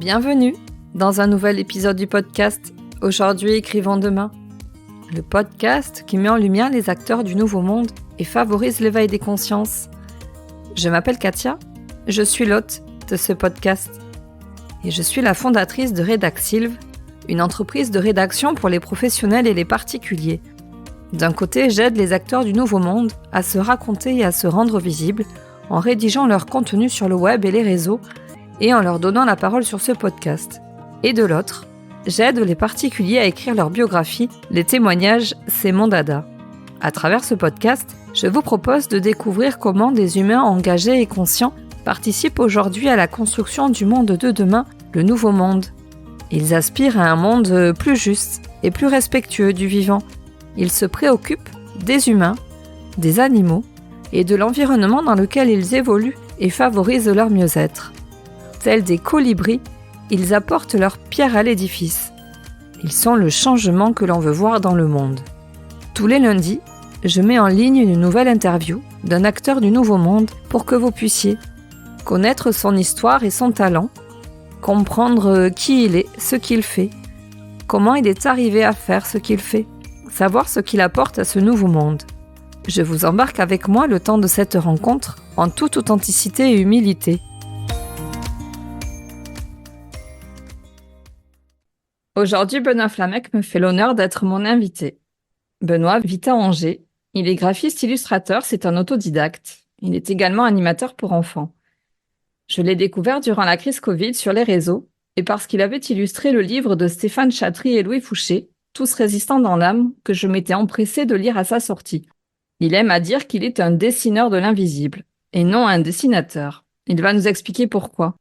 Bienvenue dans un nouvel épisode du podcast « Aujourd'hui, écrivons demain ». Le podcast qui met en lumière les acteurs du nouveau monde et favorise l'éveil des consciences. Je m'appelle Katia, je suis l'hôte de ce podcast. Et je suis la fondatrice de Redaxilv, une entreprise de rédaction pour les professionnels et les particuliers. D'un côté, j'aide les acteurs du nouveau monde à se raconter et à se rendre visibles en rédigeant leur contenu sur le web et les réseaux et en leur donnant la parole sur ce podcast. Et de l'autre, j'aide les particuliers à écrire leur biographie, les témoignages, c'est mon dada. À travers ce podcast, je vous propose de découvrir comment des humains engagés et conscients participent aujourd'hui à la construction du monde de demain, le nouveau monde. Ils aspirent à un monde plus juste et plus respectueux du vivant. Ils se préoccupent des humains, des animaux et de l'environnement dans lequel ils évoluent et favorisent leur mieux-être. Tels des colibris, ils apportent leur pierre à l'édifice. Ils sont le changement que l'on veut voir dans le monde. Tous les lundis, je mets en ligne une nouvelle interview d'un acteur du nouveau monde pour que vous puissiez connaître son histoire et son talent, comprendre qui il est, ce qu'il fait, comment il est arrivé à faire ce qu'il fait, savoir ce qu'il apporte à ce nouveau monde. Je vous embarque avec moi le temps de cette rencontre en toute authenticité et humilité. Aujourd'hui, Benoît Flamec me fait l'honneur d'être mon invité. Benoît vit à Angers. Il est graphiste-illustrateur, c'est un autodidacte. Il est également animateur pour enfants. Je l'ai découvert durant la crise Covid sur les réseaux et parce qu'il avait illustré le livre de Stéphane Chatry et Louis Fouché, Tous résistants dans l'âme, que je m'étais empressée de lire à sa sortie. Il aime à dire qu'il est un dessineur de l'invisible et non un dessinateur. Il va nous expliquer pourquoi.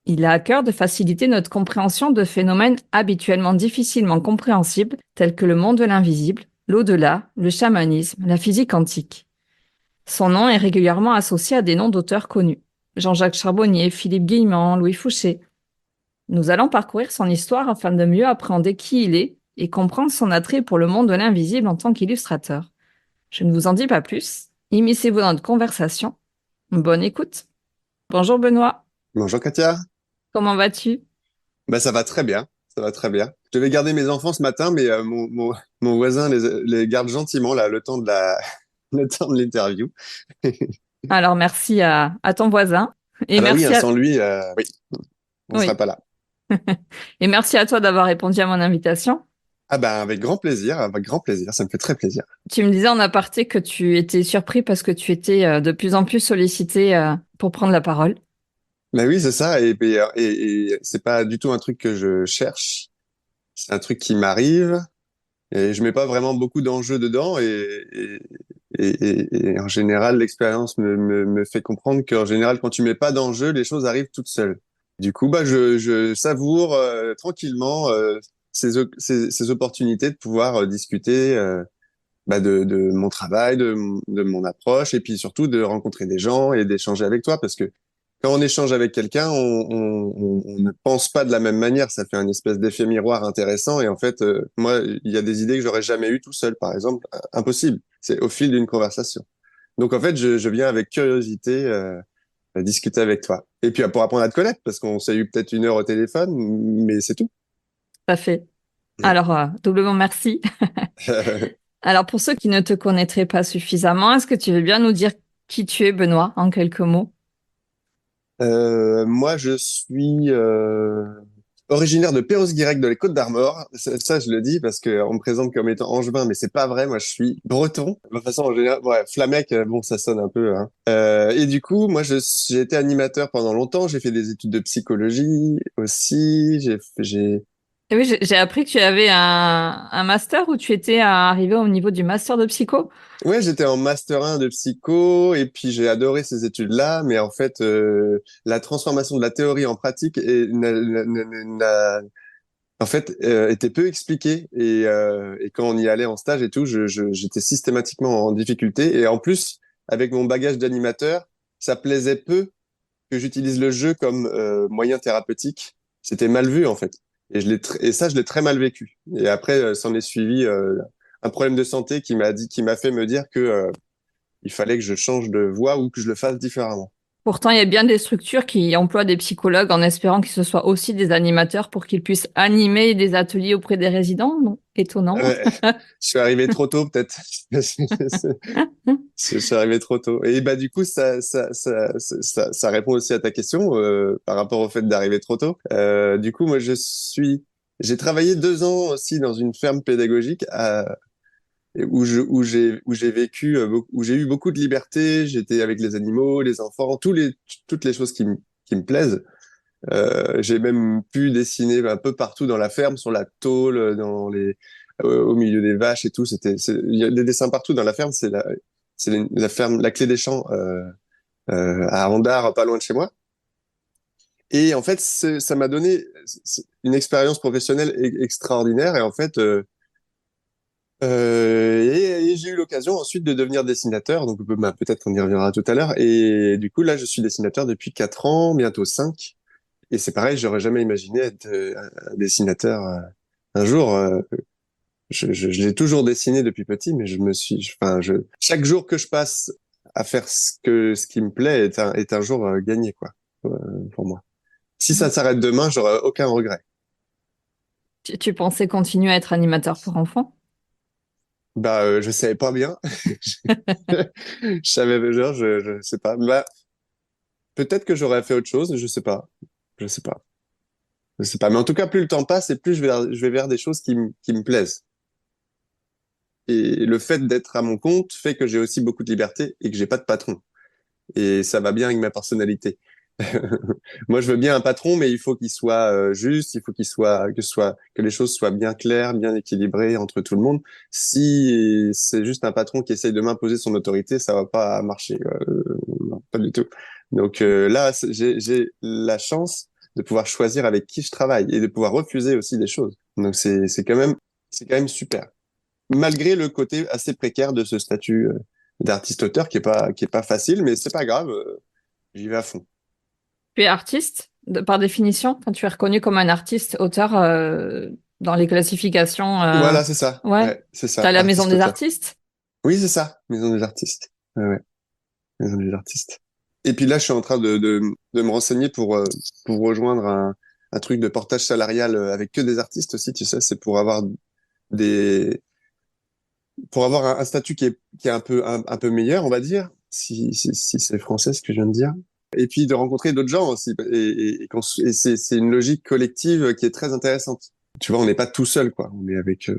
Il a à cœur de faciliter notre compréhension de phénomènes habituellement difficilement compréhensibles tels que le monde de l'invisible, l'au-delà, le chamanisme, la physique quantique. Son nom est régulièrement associé à des noms d'auteurs connus. Jean-Jacques Charbonnier, Philippe Guillemant, Louis Fouché. Nous allons parcourir son histoire afin de mieux appréhender qui il est et comprendre son attrait pour le monde de l'invisible en tant qu'illustrateur. Je ne vous en dis pas plus. Immiscez-vous dans notre conversation. Bonne écoute. Bonjour Benoît. Bonjour Katia. Comment vas-tu? Ça va très bien, ça va très bien. Je devais garder mes enfants ce matin, mais mon voisin les garde gentiment là, le temps de le temps de l'interview. Alors merci à ton voisin. Et Ah bah oui, merci sans lui, oui, on Oui. serait pas là. Et merci à toi d'avoir répondu à mon invitation. Ah bah avec grand plaisir, ça me fait très plaisir. Tu me disais en aparté que tu étais surpris parce que tu étais de plus en plus sollicité pour prendre la parole. Bah oui, c'est ça, et c'est pas du tout un truc que je cherche, c'est un truc qui m'arrive, et je mets pas vraiment beaucoup d'enjeux dedans, et en général, l'expérience me fait comprendre qu'en général, quand tu mets pas d'enjeux, les choses arrivent toutes seules. Du coup, je savoure tranquillement ces opportunités de pouvoir discuter de mon travail, de mon approche, et puis surtout de rencontrer des gens et d'échanger avec toi, parce que quand on échange avec quelqu'un, on ne pense pas de la même manière. Ça fait un espèce d'effet miroir intéressant. Et en fait, moi, il y a des idées que j'aurais jamais eues tout seul, par exemple. Impossible. C'est au fil d'une conversation. Donc, en fait, je viens avec curiosité discuter avec toi. Et puis, pour apprendre à te connaître, parce qu'on s'est eu peut-être 1 heure au téléphone, mais c'est tout. Ça fait. Alors, doublement merci. Alors, pour ceux qui ne te connaîtraient pas suffisamment, est-ce que tu veux bien nous dire qui tu es, Benoît, en quelques mots? Moi, je suis originaire de Perros-Guirec, de les Côtes-d'Armor. Ça, je le dis parce que on me présente comme étant angevin, mais c'est pas vrai. Moi, je suis breton. De toute façon, en général, ouais, Flamec, bon, ça sonne un peu. Hein. Et du coup, moi, j'ai été animateur pendant longtemps. J'ai fait des études de psychologie aussi. J'ai Et oui, j'ai appris que tu avais un master où tu étais arrivé au niveau du master de psycho. Ouais, j'étais en master 1 de psycho et puis j'ai adoré ces études-là, mais en fait, la transformation de la théorie en pratique était peu expliquée et quand on y allait en stage et tout, j'étais systématiquement en difficulté et en plus, avec mon bagage d'animateur, ça plaisait peu que j'utilise le jeu comme moyen thérapeutique. C'était mal vu en fait et ça, je l'ai très mal vécu. Et après, s'en est suivi un problème de santé qui m'a fait me dire que il fallait que je change de voie ou que je le fasse différemment. Pourtant, il y a bien des structures qui emploient des psychologues en espérant qu'ils ce soient aussi des animateurs pour qu'ils puissent animer des ateliers auprès des résidents. Non? Étonnant. Je suis arrivé trop tôt, peut-être. Je suis arrivé trop tôt. Et bah, du coup, ça répond aussi à ta question, par rapport au fait d'arriver trop tôt. Du coup, moi, j'ai travaillé 2 ans aussi dans une ferme pédagogique où j'ai vécu, où j'ai eu beaucoup de liberté. J'étais avec les animaux, les enfants, toutes les choses qui me plaisent. J'ai même pu dessiner un peu partout dans la ferme, sur la tôle, au milieu des vaches et tout. Il y a des dessins partout dans la ferme. La ferme, la Clé des Champs, à Andard, pas loin de chez moi. Et en fait, ça m'a donné une expérience professionnelle extraordinaire. Et en fait, et j'ai eu l'occasion ensuite de devenir dessinateur. Donc, peut-être qu'on y reviendra tout à l'heure. Et du coup, là, je suis dessinateur depuis 4 ans, bientôt 5. Et c'est pareil, j'aurais jamais imaginé être un dessinateur un jour. Je l'ai toujours dessiné depuis petit, mais chaque jour que je passe à faire ce qui me plaît est un jour gagné, quoi, pour moi. Si ça s'arrête demain, j'aurai aucun regret. Tu pensais continuer à être animateur pour enfants? Bah, je savais pas bien. Je savais, genre, je sais pas. Bah, peut-être que j'aurais fait autre chose, je sais pas. Je sais pas. Je sais pas. Mais en tout cas, plus le temps passe et plus je vais vers des choses qui me plaisent. Et le fait d'être à mon compte fait que j'ai aussi beaucoup de liberté et que j'ai pas de patron. Et ça va bien avec ma personnalité. Moi, je veux bien un patron, mais il faut qu'il soit juste, il faut que les choses soient bien claires, bien équilibrées entre tout le monde. Si c'est juste un patron qui essaye de m'imposer son autorité, ça va pas marcher. Non, pas du tout. Donc là, j'ai la chance de pouvoir choisir avec qui je travaille et de pouvoir refuser aussi des choses. Donc c'est quand même super, malgré le côté assez précaire de ce statut d'artiste-auteur qui est pas facile, mais c'est pas grave, j'y vais à fond. Tu es artiste, par définition, quand tu es reconnu comme un artiste auteur dans les classifications. Voilà, c'est ça. Ouais. Ouais, c'est ça, T'as la maison des artiste-auteur. artistes? Oui, c'est ça, Maison des artistes. Ouais, ouais, Maison des artistes. Et puis là, je suis en train de me renseigner pour rejoindre un truc de portage salarial avec que des artistes aussi, tu sais, c'est des, pour avoir un statut qui est un peu meilleur, on va dire, si c'est français ce que je viens de dire. Et puis de rencontrer d'autres gens aussi. Et c'est une logique collective qui est très intéressante. Tu vois, on n'est pas tout seul, quoi. On est avec,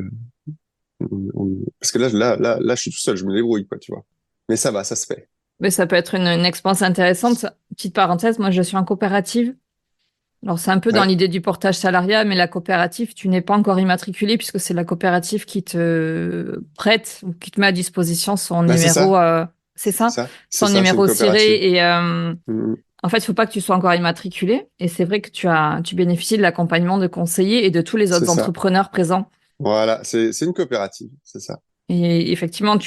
parce que là, je suis tout seul, je me débrouille, quoi, tu vois. Mais ça va, ça se fait. Mais ça peut être une expérience intéressante. Petite parenthèse, moi je suis en coopérative. Alors c'est un peu dans Ouais, l'idée du portage salarial, mais la coopérative, tu n'es pas encore immatriculé puisque c'est la coopérative qui te prête ou qui te met à disposition son bah, numéro, c'est ça? Son c'est une numéro coopérative. ciré et Mm, en fait, il faut pas que tu sois encore immatriculé. Et c'est vrai que tu bénéficies de l'accompagnement de conseillers et de tous les c'est autres ça. entrepreneurs présents. Voilà, c'est une coopérative, c'est ça. Et effectivement,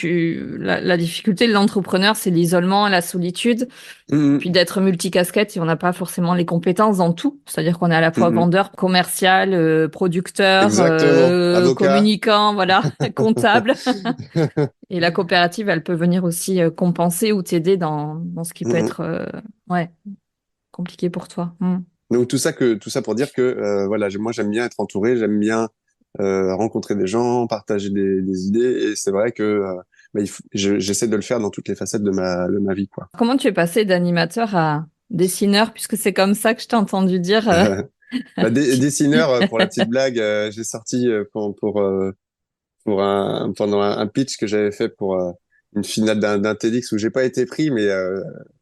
la difficulté de l'entrepreneur, c'est l'isolement, la solitude, Mm, puis d'être multicasquette et on n'a pas forcément les compétences dans tout. C'est-à-dire qu'on est à la mm, fois mm. vendeur, commercial, producteur, Exactement. Avocat. communicant, voilà, comptable. Et la coopérative, elle peut venir aussi compenser ou t'aider dans ce qui peut Mm, mm. être ouais, compliqué pour toi. Mm. Donc tout ça pour dire que voilà, moi j'aime bien être entouré, j'aime bien rencontrer des gens, partager des idées, et c'est vrai que bah, j'essaie de le faire dans toutes les facettes de ma vie, quoi. Comment tu es passé d'animateur à dessineur, puisque c'est comme ça que je t'ai entendu dire. Bah, dessineur, pour la petite blague, j'ai sorti pendant un pitch que j'avais fait pour une finale d'un TEDx où j'ai pas été pris, mais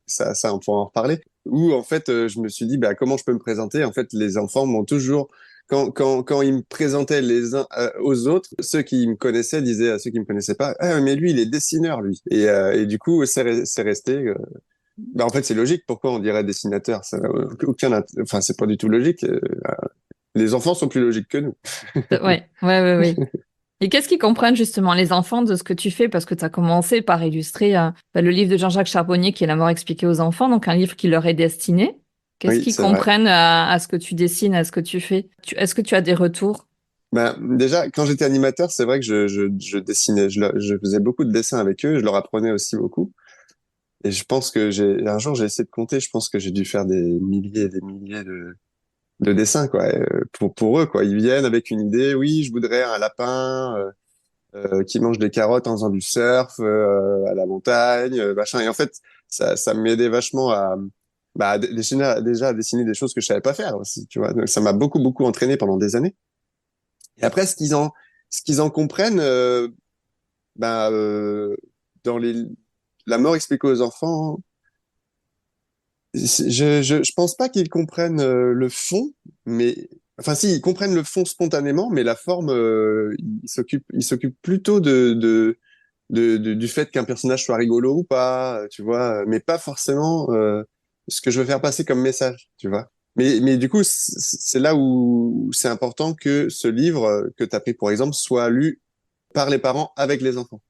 ça on pourra en reparler. Où en fait, je me suis dit, bah comment je peux me présenter? En fait, les enfants m'ont toujours, quand ils me présentaient les uns aux autres, ceux qui me connaissaient disaient à ceux qui me connaissaient pas, ah mais lui il est dessineur lui. Et du coup c'est resté. Bah en fait c'est logique. Pourquoi on dirait dessinateur? Ça n'a enfin c'est pas du tout logique. Les enfants sont plus logiques que nous. Ouais, ouais, oui. Et qu'est-ce qu'ils comprennent justement les enfants de ce que tu fais? Parce que tu as commencé par illustrer le livre de Jean-Jacques Charbonnier qui est La mort expliquée aux enfants, donc un livre qui leur est destiné. Qu'est-ce Oui, qu'ils c'est vrai. comprennent à ce que tu dessines, à ce que tu fais? Est-ce que tu as des retours? Ben, déjà, quand j'étais animateur, c'est vrai que je dessinais, je faisais beaucoup de dessins avec eux, je leur apprenais aussi beaucoup. Et je pense que un jour, j'ai essayé de compter, je pense que j'ai dû faire des milliers et des milliers de dessins, quoi, pour eux, quoi. Ils viennent avec une idée, oui, je voudrais un lapin, qui mange des carottes en faisant du surf, à la montagne, machin. Et en fait, ça m'aidait vachement à dessiner, déjà à dessiner des choses que je savais pas faire aussi, tu vois. Donc, ça m'a beaucoup, beaucoup entraîné pendant des années. Et après, ce qu'ils en comprennent, bah, dans la mort expliquée aux enfants, je pense pas qu'ils comprennent le fond, mais enfin si, ils comprennent le fond spontanément, mais la forme, ils s'occupent plutôt du fait qu'un personnage soit rigolo ou pas, tu vois, mais pas forcément ce que je veux faire passer comme message, tu vois. Mais du coup, c'est là où c'est important que ce livre que tu as pris, pour exemple, soit lu par les parents avec les enfants.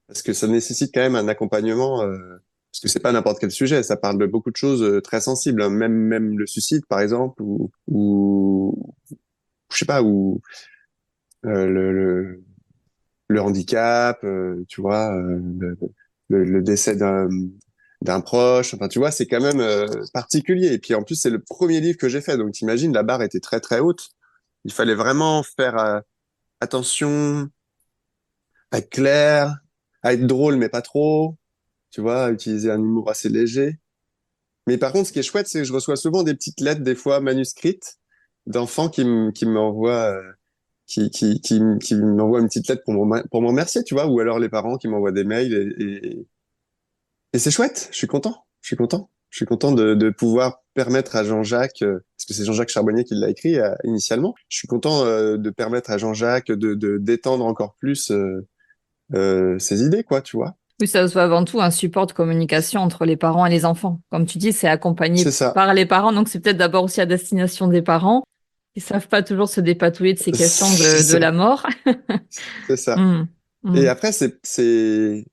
Parce que ça nécessite quand même un accompagnement, parce que c'est pas n'importe quel sujet, ça parle de beaucoup de choses très sensibles, hein, même le suicide, par exemple, ou je sais pas, ou le le handicap, tu vois, le décès d'un proche. Enfin, tu vois, c'est quand même particulier. Et puis en plus, c'est le premier livre que j'ai fait, donc t'imagines, la barre était très très haute. Il fallait vraiment faire attention, à être clair, à être drôle mais pas trop. Tu vois, à utiliser un humour assez léger. Mais par contre, ce qui est chouette, c'est que je reçois souvent des petites lettres, des fois manuscrites, d'enfants qui m'envoient qui m'envoient une petite lettre pour m'en remercier, tu vois, ou alors les parents qui m'envoient des mails et c'est chouette, je suis content, je suis content. Je suis content de pouvoir permettre à Jean-Jacques, parce que c'est Jean-Jacques Charbonnier qui l'a écrit initialement, je suis content de permettre à Jean-Jacques d'étendre encore plus ses idées, quoi, tu vois. Oui, ça se voit avant tout un support de communication entre les parents et les enfants. Comme tu dis, c'est C'est accompagné ça, par les parents, donc c'est peut-être d'abord aussi à destination des parents. Ils savent pas toujours se dépatouiller de ces questions c'est de ça, la mort. c'est ça. Hmm, Et hmm. après, c'est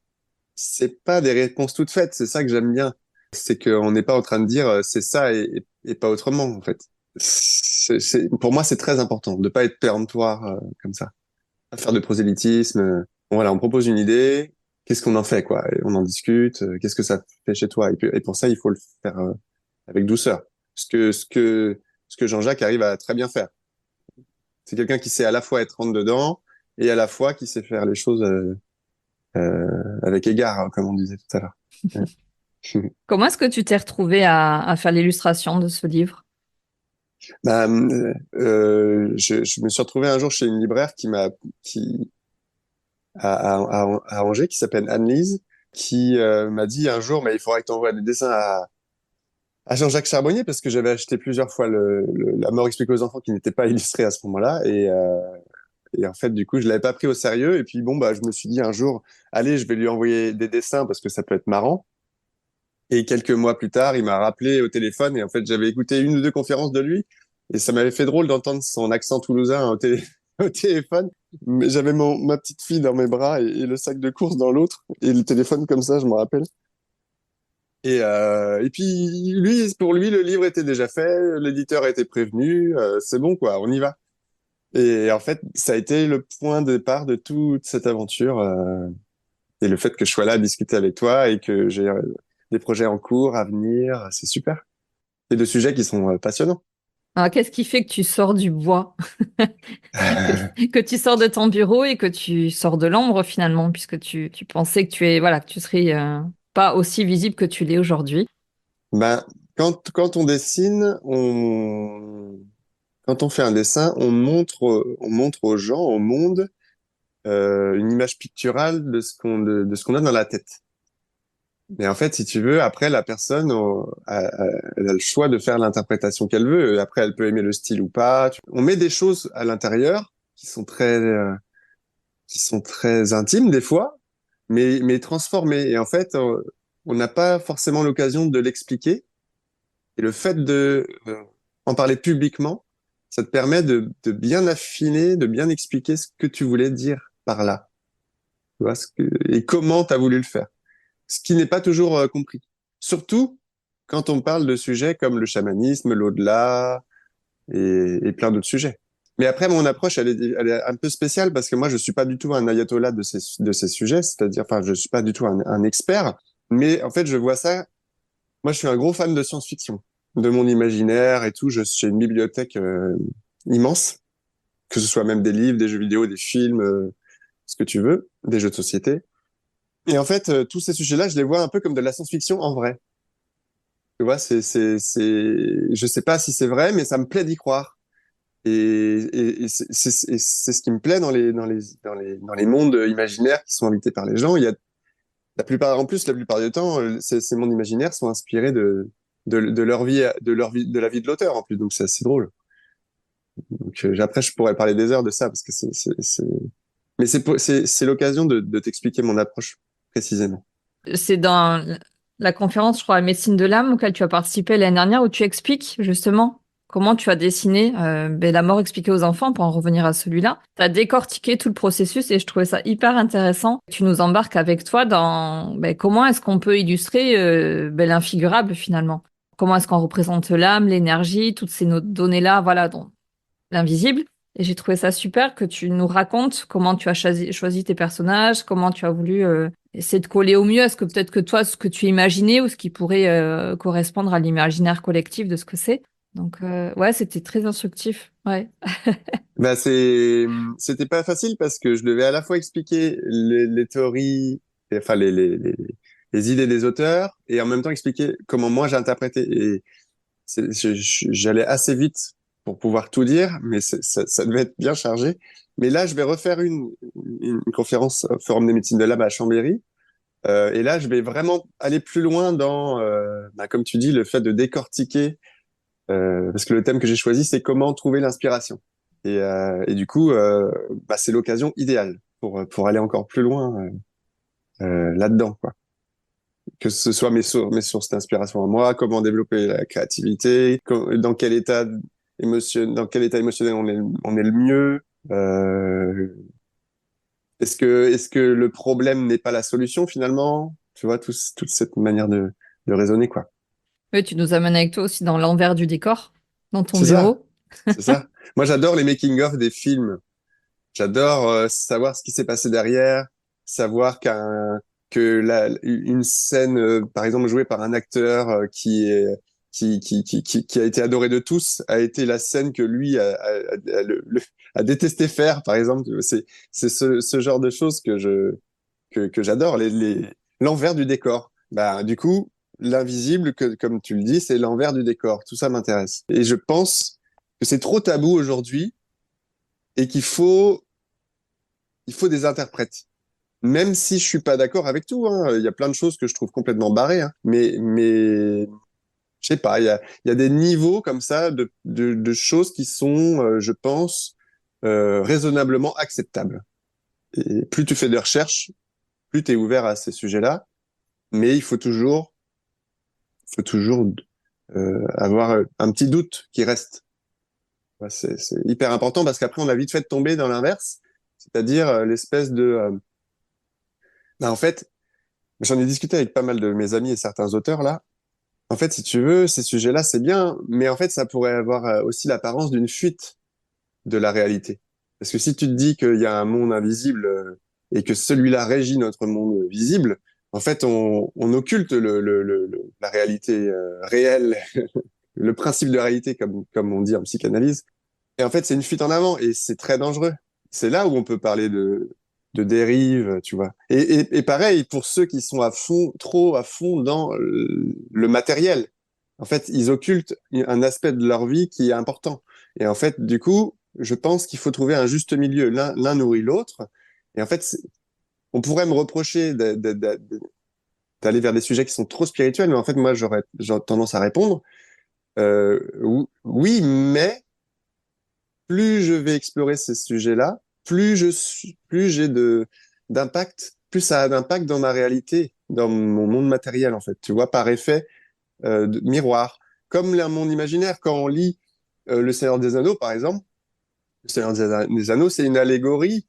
pas des réponses toutes faites, c'est ça que j'aime bien. C'est qu'on n'est pas en train de dire c'est ça et pas autrement, en fait. Pour moi, c'est très important de pas être péremptoire comme ça. Pas faire de prosélytisme. Bon, voilà, on propose une idée, qu'est-ce qu'on en fait, quoi? Et on en discute, qu'est-ce que ça fait chez toi? Et pour ça, il faut le faire avec douceur. Ce que Jean-Jacques arrive à très bien faire. C'est quelqu'un qui sait à la fois être rentre dedans et à la fois qui sait faire les choses avec égard, hein, comme on disait tout à l'heure. Ouais. Comment est-ce que tu t'es retrouvé à faire l'illustration de ce livre? Bah, je me suis retrouvé un jour chez une libraire qui à Angers qui s'appelle Anne-Lise qui m'a dit un jour mais il faudrait que tu envoies des dessins à Jean-Jacques Charbonnier parce que j'avais acheté plusieurs fois La mort expliquée aux enfants qui n'était pas illustré à ce moment-là et en fait du coup je l'avais pas pris au sérieux et puis bon bah je me suis dit un jour allez je vais lui envoyer des dessins parce que ça peut être marrant. Et quelques mois plus tard, il m'a rappelé au téléphone et en fait, j'avais écouté une ou deux conférences de lui et ça m'avait fait drôle d'entendre son accent toulousain au téléphone. Mais j'avais ma petite fille dans mes bras et le sac de course dans l'autre et le téléphone comme ça, je me rappelle. Et puis, pour lui, le livre était déjà fait, l'éditeur a été prévenu, c'est bon quoi, on y va. Et en fait, ça a été le point de départ de toute cette aventure. Et le fait que je sois là à discuter avec toi et que j'ai des projets en cours à venir, c'est super. C'est deux sujets qui sont passionnants. Alors, qu'est-ce qui fait que tu sors du bois, que tu sors de ton bureau et que tu sors de l'ombre finalement, puisque tu pensais que voilà, que tu serais pas aussi visible que tu l'es aujourd'hui. Ben, quand on dessine, quand on fait un dessin, on montre aux gens, au monde, une image picturale de ce qu'on a dans la tête. Mais en fait, si tu veux, après, la personne, elle a le choix de faire l'interprétation qu'elle veut. Et après, elle peut aimer le style ou pas. On met des choses à l'intérieur qui sont très intimes des fois, mais transformées. Et en fait, on n'a pas forcément l'occasion de l'expliquer. Et le fait de en parler publiquement, ça te permet de bien affiner, de bien expliquer ce que tu voulais dire par là. Tu vois, et comment tu as voulu le faire. Ce qui n'est pas toujours compris. Surtout quand on parle de sujets comme le chamanisme, l'au-delà et plein d'autres sujets. Mais après, mon approche, elle est un peu spéciale parce que moi, je suis pas du tout un ayatollah de ces sujets, c'est-à-dire, enfin, je suis pas du tout un expert. Mais en fait, je vois ça. Moi, je suis un gros fan de science-fiction, de mon imaginaire et tout. J'ai une bibliothèque immense, que ce soit même des livres, des jeux vidéo, des films, ce que tu veux, des jeux de société. Et en fait, tous ces sujets-là, je les vois un peu comme de la science-fiction en vrai. Tu vois, je sais pas si c'est vrai, mais ça me plaît d'y croire. Et c'est ce qui me plaît dans les mondes imaginaires qui sont invités par les gens. Il y a la plupart du temps, ces mondes imaginaires sont inspirés de leur vie, de la vie de l'auteur en plus. Donc c'est assez drôle. Donc après, je pourrais parler des heures de ça parce que mais c'est l'occasion de t'expliquer mon approche précisément. C'est dans la conférence, je crois, la médecine de l'âme auquel tu as participé l'année dernière, où tu expliques justement comment tu as dessiné la mort expliquée aux enfants, pour en revenir à celui-là. Tu as décortiqué tout le processus et je trouvais ça hyper intéressant. Tu nous embarques avec toi dans comment est-ce qu'on peut illustrer l'infigurable finalement. Comment est-ce qu'on représente l'âme, l'énergie, toutes ces données-là, voilà, donc l'invisible. Et j'ai trouvé ça super que tu nous racontes comment tu as choisi tes personnages, comment tu as voulu essayer de coller au mieux à ce que peut-être que toi, ce que tu imaginais ou ce qui pourrait correspondre à l'imaginaire collectif de ce que c'est. Donc, ouais, c'était très instructif. Ouais. Bah c'était pas facile parce que je devais à la fois expliquer les théories, enfin les idées des auteurs, et en même temps expliquer comment moi j'ai interprété. Et j'allais assez vite pour pouvoir tout dire, mais ça devait être bien chargé. Mais là, je vais refaire une conférence au Forum des médecines de l'âme à Chambéry. Et là, je vais vraiment aller plus loin dans, comme tu dis, le fait de décortiquer, parce que le thème que j'ai choisi, c'est comment trouver l'inspiration. Et du coup, c'est l'occasion idéale pour aller encore plus loin là-dedans, quoi. Que ce soit mes sources d'inspiration à moi, comment développer la créativité, dans quel état émotionnel on est le mieux. Est-ce que le problème n'est pas la solution finalement? Tu vois, toute cette manière de raisonner, quoi. Oui, tu nous amènes avec toi aussi dans l'envers du décor, dans ton C'est ça, bureau. c'est ça. Moi, j'adore les making-of des films. J'adore savoir ce qui s'est passé derrière, savoir une scène, par exemple, jouée par un acteur qui a été adoré de tous, a été la scène que lui a détesté faire, par exemple. C'est ce genre de choses que j'adore, l'envers du décor. Bah, du coup, l'invisible, comme tu le dis, c'est l'envers du décor. Tout ça m'intéresse. Et je pense que c'est trop tabou aujourd'hui et il faut des interprètes. Même si je suis pas d'accord avec tout, hein. Il y a plein de choses que je trouve complètement barrées, hein. Mais, je sais pas, il y a des niveaux comme ça de choses qui sont, je pense, raisonnablement acceptables. Et plus tu fais de recherches, plus tu es ouvert à ces sujets-là. Mais faut toujours avoir un petit doute qui reste. Ouais, c'est hyper important parce qu'après, on a vite fait de tomber dans l'inverse, c'est-à-dire l'espèce de... en fait, j'en ai discuté avec pas mal de mes amis et certains auteurs là. En fait, si tu veux, ces sujets-là, c'est bien, mais en fait, ça pourrait avoir aussi l'apparence d'une fuite de la réalité. Parce que si tu te dis qu'il y a un monde invisible et que celui-là régit notre monde visible, en fait, on occulte la réalité réelle, le principe de réalité, comme on dit en psychanalyse. Et en fait, c'est une fuite en avant et c'est très dangereux. C'est là où on peut parler de dérive, tu vois. Et pareil, pour ceux qui sont à fond, trop à fond dans le matériel. En fait, ils occultent un aspect de leur vie qui est important. Et en fait, du coup, je pense qu'il faut trouver un juste milieu. L'un nourrit l'autre. Et en fait, on pourrait me reprocher d'aller vers des sujets qui sont trop spirituels, mais en fait, moi, j'aurais tendance à répondre, oui, mais plus je vais explorer ces sujets-là, plus j'ai d'impact, plus ça a d'impact dans ma réalité, dans mon monde matériel, en fait. Tu vois, par effet de miroir. Comme un monde imaginaire, quand on lit Le Seigneur des Anneaux, par exemple, Le Seigneur des Anneaux, c'est une allégorie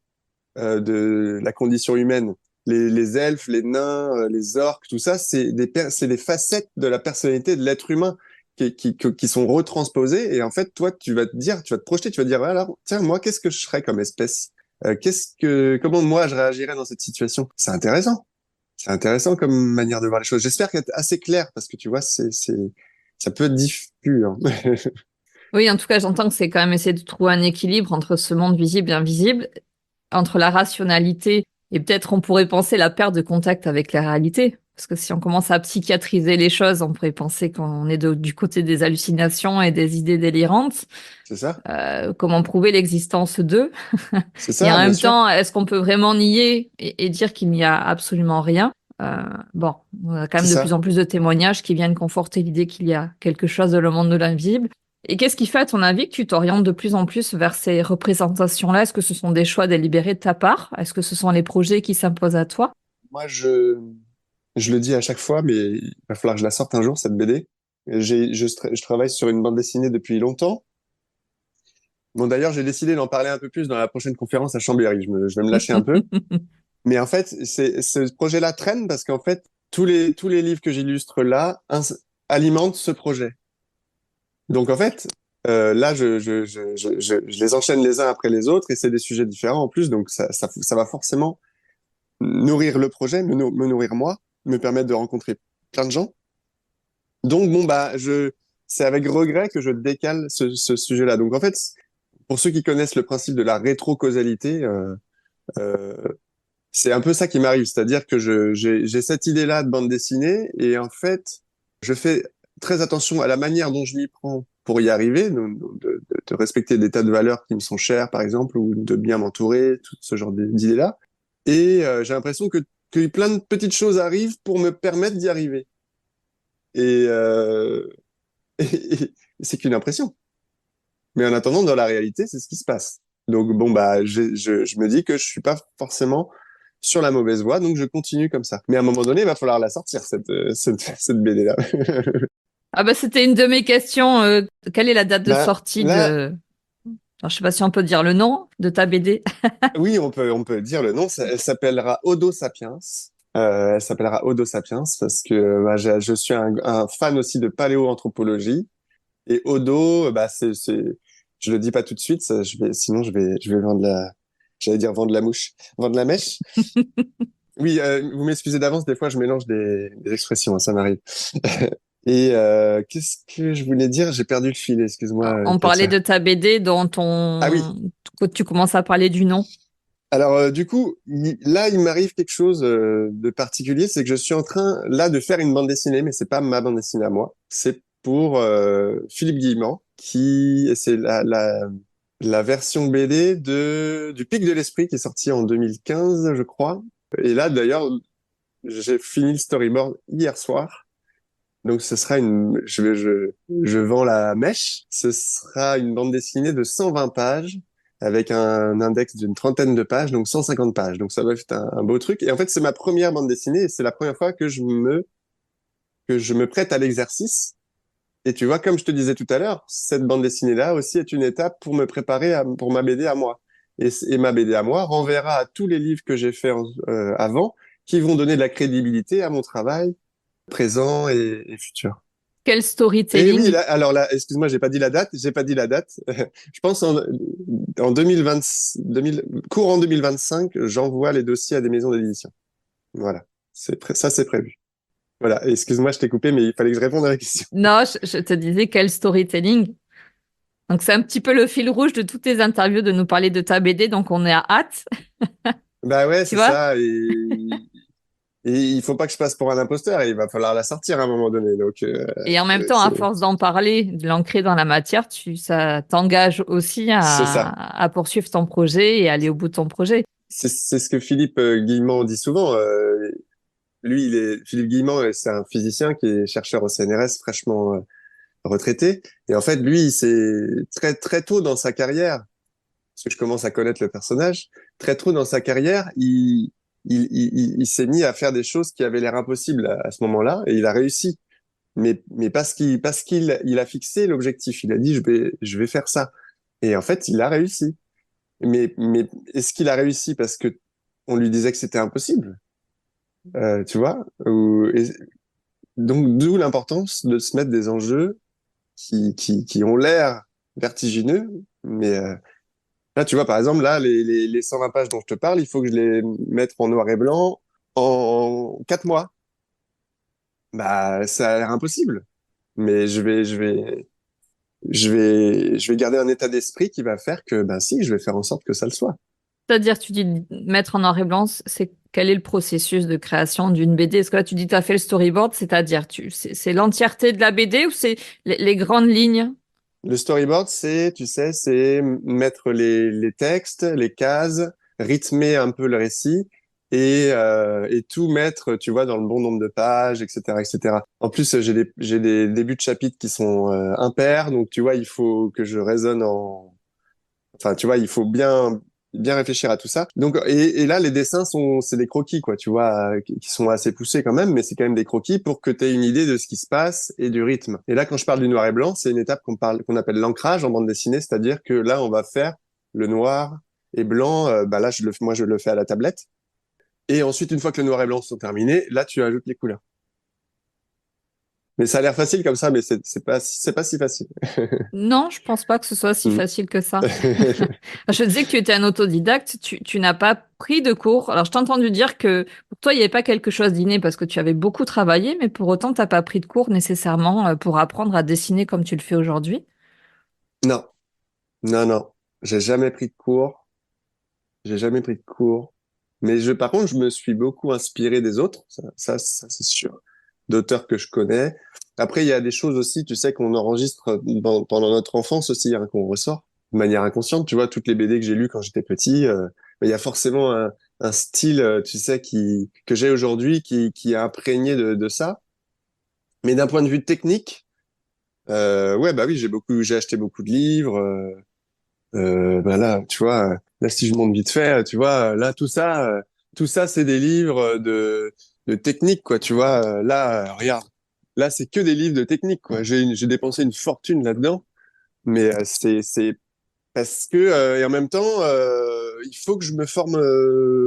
de la condition humaine. Les elfes, les nains, les orques, tout ça, c'est des facettes de la personnalité de l'être humain qui sont retransposées. Et en fait, toi, tu vas te projeter, tu vas dire, alors, tiens, moi, qu'est-ce que je serais comme espèce? Comment moi je réagirais dans cette situation? C'est intéressant. C'est intéressant comme manière de voir les choses. J'espère qu'être assez clair parce que tu vois, ça peut être diffus, hein. Oui, en tout cas, j'entends que c'est quand même essayer de trouver un équilibre entre ce monde visible et invisible, entre la rationalité et peut-être on pourrait penser la perte de contact avec la réalité. Parce que si on commence à psychiatriser les choses, on pourrait penser qu'on est du côté des hallucinations et des idées délirantes. C'est ça? Comment prouver l'existence d'eux? C'est Et en ça, bien même sûr. temps, est-ce qu'on peut vraiment nier et dire qu'il n'y a absolument rien? Bon, on a quand C'est même de plus ça. en plus de témoignages qui viennent conforter l'idée qu'il y a quelque chose dans le monde de l'invisible. Et qu'est-ce qui fait, à ton avis, que tu t'orientes de plus en plus vers ces représentations-là? Est-ce que ce sont des choix délibérés de ta part? Est-ce que ce sont les projets qui s'imposent à toi? Moi, je le dis à chaque fois, mais il va falloir que je la sorte un jour, cette BD. Je travaille sur une bande dessinée depuis longtemps. Bon, d'ailleurs, j'ai décidé d'en parler un peu plus dans la prochaine conférence à Chambéry. Je vais me lâcher un peu. Mais en fait, ce projet-là traîne parce qu'en fait, tous les livres que j'illustre là alimentent ce projet. Donc, en fait, là, je les enchaîne les uns après les autres et c'est des sujets différents en plus. Donc, ça va forcément nourrir le projet, me nourrir moi, me permettre de rencontrer plein de gens. Donc, bon, bah, c'est avec regret que je décale ce sujet-là. Donc, en fait, pour ceux qui connaissent le principe de la rétrocausalité, euh, c'est un peu ça qui m'arrive. C'est-à-dire que j'ai cette idée-là de bande dessinée et en fait, je fais très attention à la manière dont je m'y prends pour y arriver, de respecter des tas de valeurs qui me sont chères, par exemple, ou de bien m'entourer, tout ce genre d'idées-là. Et j'ai l'impression que plein de petites choses arrivent pour me permettre d'y arriver. Et, et c'est qu'une impression. Mais en attendant, dans la réalité, c'est ce qui se passe. Donc bon, bah, je me dis que je suis pas forcément sur la mauvaise voie, donc je continue comme ça. Mais à un moment donné, il va falloir la sortir, cette BD-là. Ah bah c'était une de mes questions. Quelle est la date de Bah, sortie là, de... Alors, je sais pas si on peut dire le nom de ta BD. oui, on peut dire le nom. Elle s'appellera Homo sapiens. Elle s'appellera Homo sapiens parce que bah, je suis un fan aussi de paléoanthropologie. Et Odo, bah, je le dis pas tout de suite, sinon je vais j'allais dire vendre la mouche, vendre la mèche. Oui, vous m'excusez d'avance, des fois je mélange des expressions, hein, ça m'arrive. Et qu'est-ce que je voulais dire? J'ai perdu le fil, excuse-moi, On parlait Katia. de ta BD dont Ah oui. quand tu commences à parler du nom. Alors du coup, là il m'arrive quelque chose de particulier, c'est que je suis en train là de faire une bande dessinée, mais c'est pas ma bande dessinée à moi, c'est pour Philippe Guillemant, qui c'est la version BD du Pic de l'Esprit qui est sorti en 2015, je crois. Et là d'ailleurs, j'ai fini le storyboard hier soir. Donc ce sera je vends la mèche. Ce sera une bande dessinée de 120 pages avec un index d'une trentaine de pages, donc 150 pages. Donc ça va être un beau truc. Et en fait, c'est ma première bande dessinée et c'est la première fois que je me prête à l'exercice. Et tu vois, comme je te disais tout à l'heure, cette bande dessinée-là aussi est une étape pour me préparer pour ma BD à moi. Et ma BD à moi renverra à tous les livres que j'ai faits avant, qui vont donner de la crédibilité à mon travail présent et futur. Quel Et oui, storytelling. alors là, excuse-moi, j'ai pas dit la date. Je pense en 2020, courant 2025, j'envoie les dossiers à des maisons d'édition. Voilà. Ça, c'est prévu. Voilà. Excuse-moi, je t'ai coupé, mais il fallait que je réponde à la question. Non, je te disais quel storytelling. Donc c'est un petit peu le fil rouge de toutes tes interviews de nous parler de ta BD, donc on est à hâte, Bah ouais, tu c'est vois? ça. Et il faut pas que je passe pour un imposteur. Il va falloir la sortir à un moment donné. Donc, Et en même temps, à force d'en parler, de l'ancrer dans la matière, ça t'engage aussi c'est ça. à poursuivre ton projet et aller au bout de ton projet. C'est ce que Philippe Guillemot dit souvent. Lui, Philippe Guillemot, c'est un physicien qui est chercheur au CNRS, fraîchement retraité. Et en fait, lui, c'est très tôt dans sa carrière, parce que je commence à connaître le personnage, très tôt dans sa carrière, il s'est mis à faire des choses qui avaient l'air impossibles à ce moment-là, et il a réussi. Mais parce qu'il a fixé l'objectif, il a dit je vais faire ça. Et en fait, il a réussi. Mais est-ce qu'il a réussi parce que on lui disait que c'était impossible, tu vois? Donc d'où l'importance de se mettre des enjeux qui ont l'air vertigineux, mais là, tu vois, par exemple, là, les 120 pages dont je te parle, il faut que je les mette en noir et blanc, dans 4 mois. Bah, ça a l'air impossible. Mais je vais garder un état d'esprit qui va faire que, ben si, je vais faire en sorte que ça le soit. C'est-à-dire, tu dis mettre en noir et blanc, c'est quel est le processus de création d'une BD? Est-ce que là, tu dis tu as fait le storyboard, c'est-à-dire, c'est l'entièreté de la BD ou c'est les grandes lignes? Le storyboard, c'est, tu sais, c'est mettre les textes, les cases, rythmer un peu le récit et tout mettre, tu vois, dans le bon nombre de pages, etc., etc. En plus, j'ai des débuts de chapitres qui sont impairs, donc tu vois, il faut que je raisonne en, enfin, tu vois, il faut bien réfléchir à tout ça. Donc, et là, les dessins c'est des croquis, quoi, tu vois, qui sont assez poussés quand même, mais c'est quand même des croquis pour que tu aies une idée de ce qui se passe et du rythme. Et là, quand je parle du noir et blanc, c'est une étape qu'on appelle l'ancrage en bande dessinée, c'est-à-dire que là, on va faire le noir et blanc. Bah là, moi, je le fais à la tablette. Et ensuite, une fois que le noir et blanc sont terminés, là, tu ajoutes les couleurs. Mais ça a l'air facile comme ça, mais c'est pas si facile. Non, je pense pas que ce soit si Mm. facile que ça. Je disais que tu étais un autodidacte, tu n'as pas pris de cours. Alors, je t'ai entendu dire que pour toi, il n'y avait pas quelque chose d'inné parce que tu avais beaucoup travaillé, mais pour autant, tu n'as pas pris de cours nécessairement pour apprendre à dessiner comme tu le fais aujourd'hui. Non, non, non. J'ai jamais pris de cours. J'ai jamais pris de cours. Mais par contre, je me suis beaucoup inspiré des autres. Ça, c'est sûr. D'auteurs que je connais. Après, il y a des choses aussi, tu sais, qu'on enregistre pendant notre enfance aussi, hein, qu'on ressort de manière inconsciente. Tu vois, toutes les BD que j'ai lues quand j'étais petit, il y a forcément un style, tu sais, que j'ai aujourd'hui qui est imprégné de ça. Mais d'un point de vue technique, ouais, bah oui, j'ai acheté beaucoup de livres. Bah là, tu vois, là si je monte vite fait, tu vois, là tout ça, c'est des livres de technique, quoi. Tu vois, là, regarde, là c'est que des livres de technique, quoi. J'ai dépensé une fortune là-dedans, mais c'est parce que et en même temps, il faut que je me forme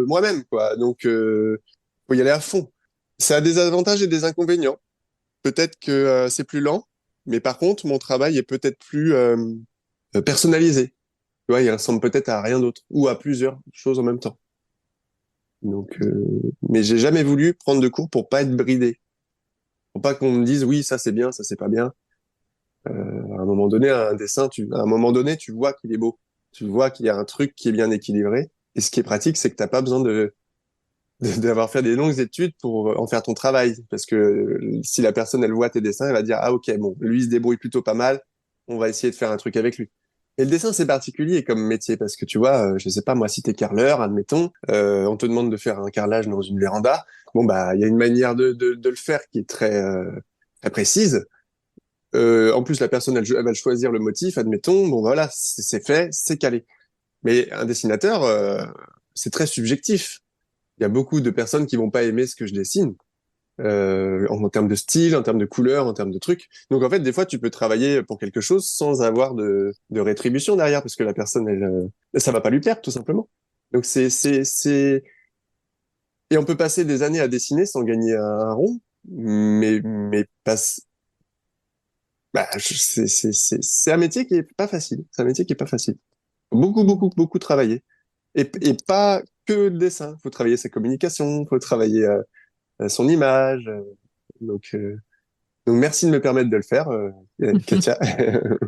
moi-même, quoi. Donc, faut y aller à fond. Ça a des avantages et des inconvénients. Peut-être que c'est plus lent, mais par contre, mon travail est peut-être plus personnalisé. Tu vois, il ressemble peut-être à rien d'autre ou à plusieurs choses en même temps. Donc, mais j'ai jamais voulu prendre de cours pour pas être bridé, pour pas qu'on me dise oui, ça c'est bien, ça c'est pas bien. À un moment donné, un dessin, à un moment donné, tu vois qu'il est beau, tu vois qu'il y a un truc qui est bien équilibré. Et ce qui est pratique, c'est que t'as pas besoin d'avoir fait des longues études pour en faire ton travail, parce que si la personne elle voit tes dessins, elle va dire ah ok bon, lui il se débrouille plutôt pas mal, on va essayer de faire un truc avec lui. Et le dessin, c'est particulier comme métier parce que tu vois, je sais pas moi, si t'es carreleur, admettons, on te demande de faire un carrelage dans une véranda. Bon bah, il y a une manière de le faire qui est très précise. En plus, la personne, elle va choisir le motif, admettons. Bon voilà, c'est fait, c'est calé. Mais un dessinateur, c'est très subjectif. Il y a beaucoup de personnes qui vont pas aimer ce que je dessine en termes de style, en termes de couleur, en termes de trucs. Donc en fait, des fois, tu peux travailler pour quelque chose sans avoir de rétribution derrière, parce que la personne, ça va pas lui plaire, tout simplement. Donc et on peut passer des années à dessiner sans gagner un rond, mais bah, c'est un métier qui est pas facile. C'est un métier qui est pas facile. Beaucoup, beaucoup, beaucoup travailler. Et pas que le dessin. Faut travailler sa communication, faut travailler son image. Donc, euh, Donc merci de me permettre de le faire, Katia.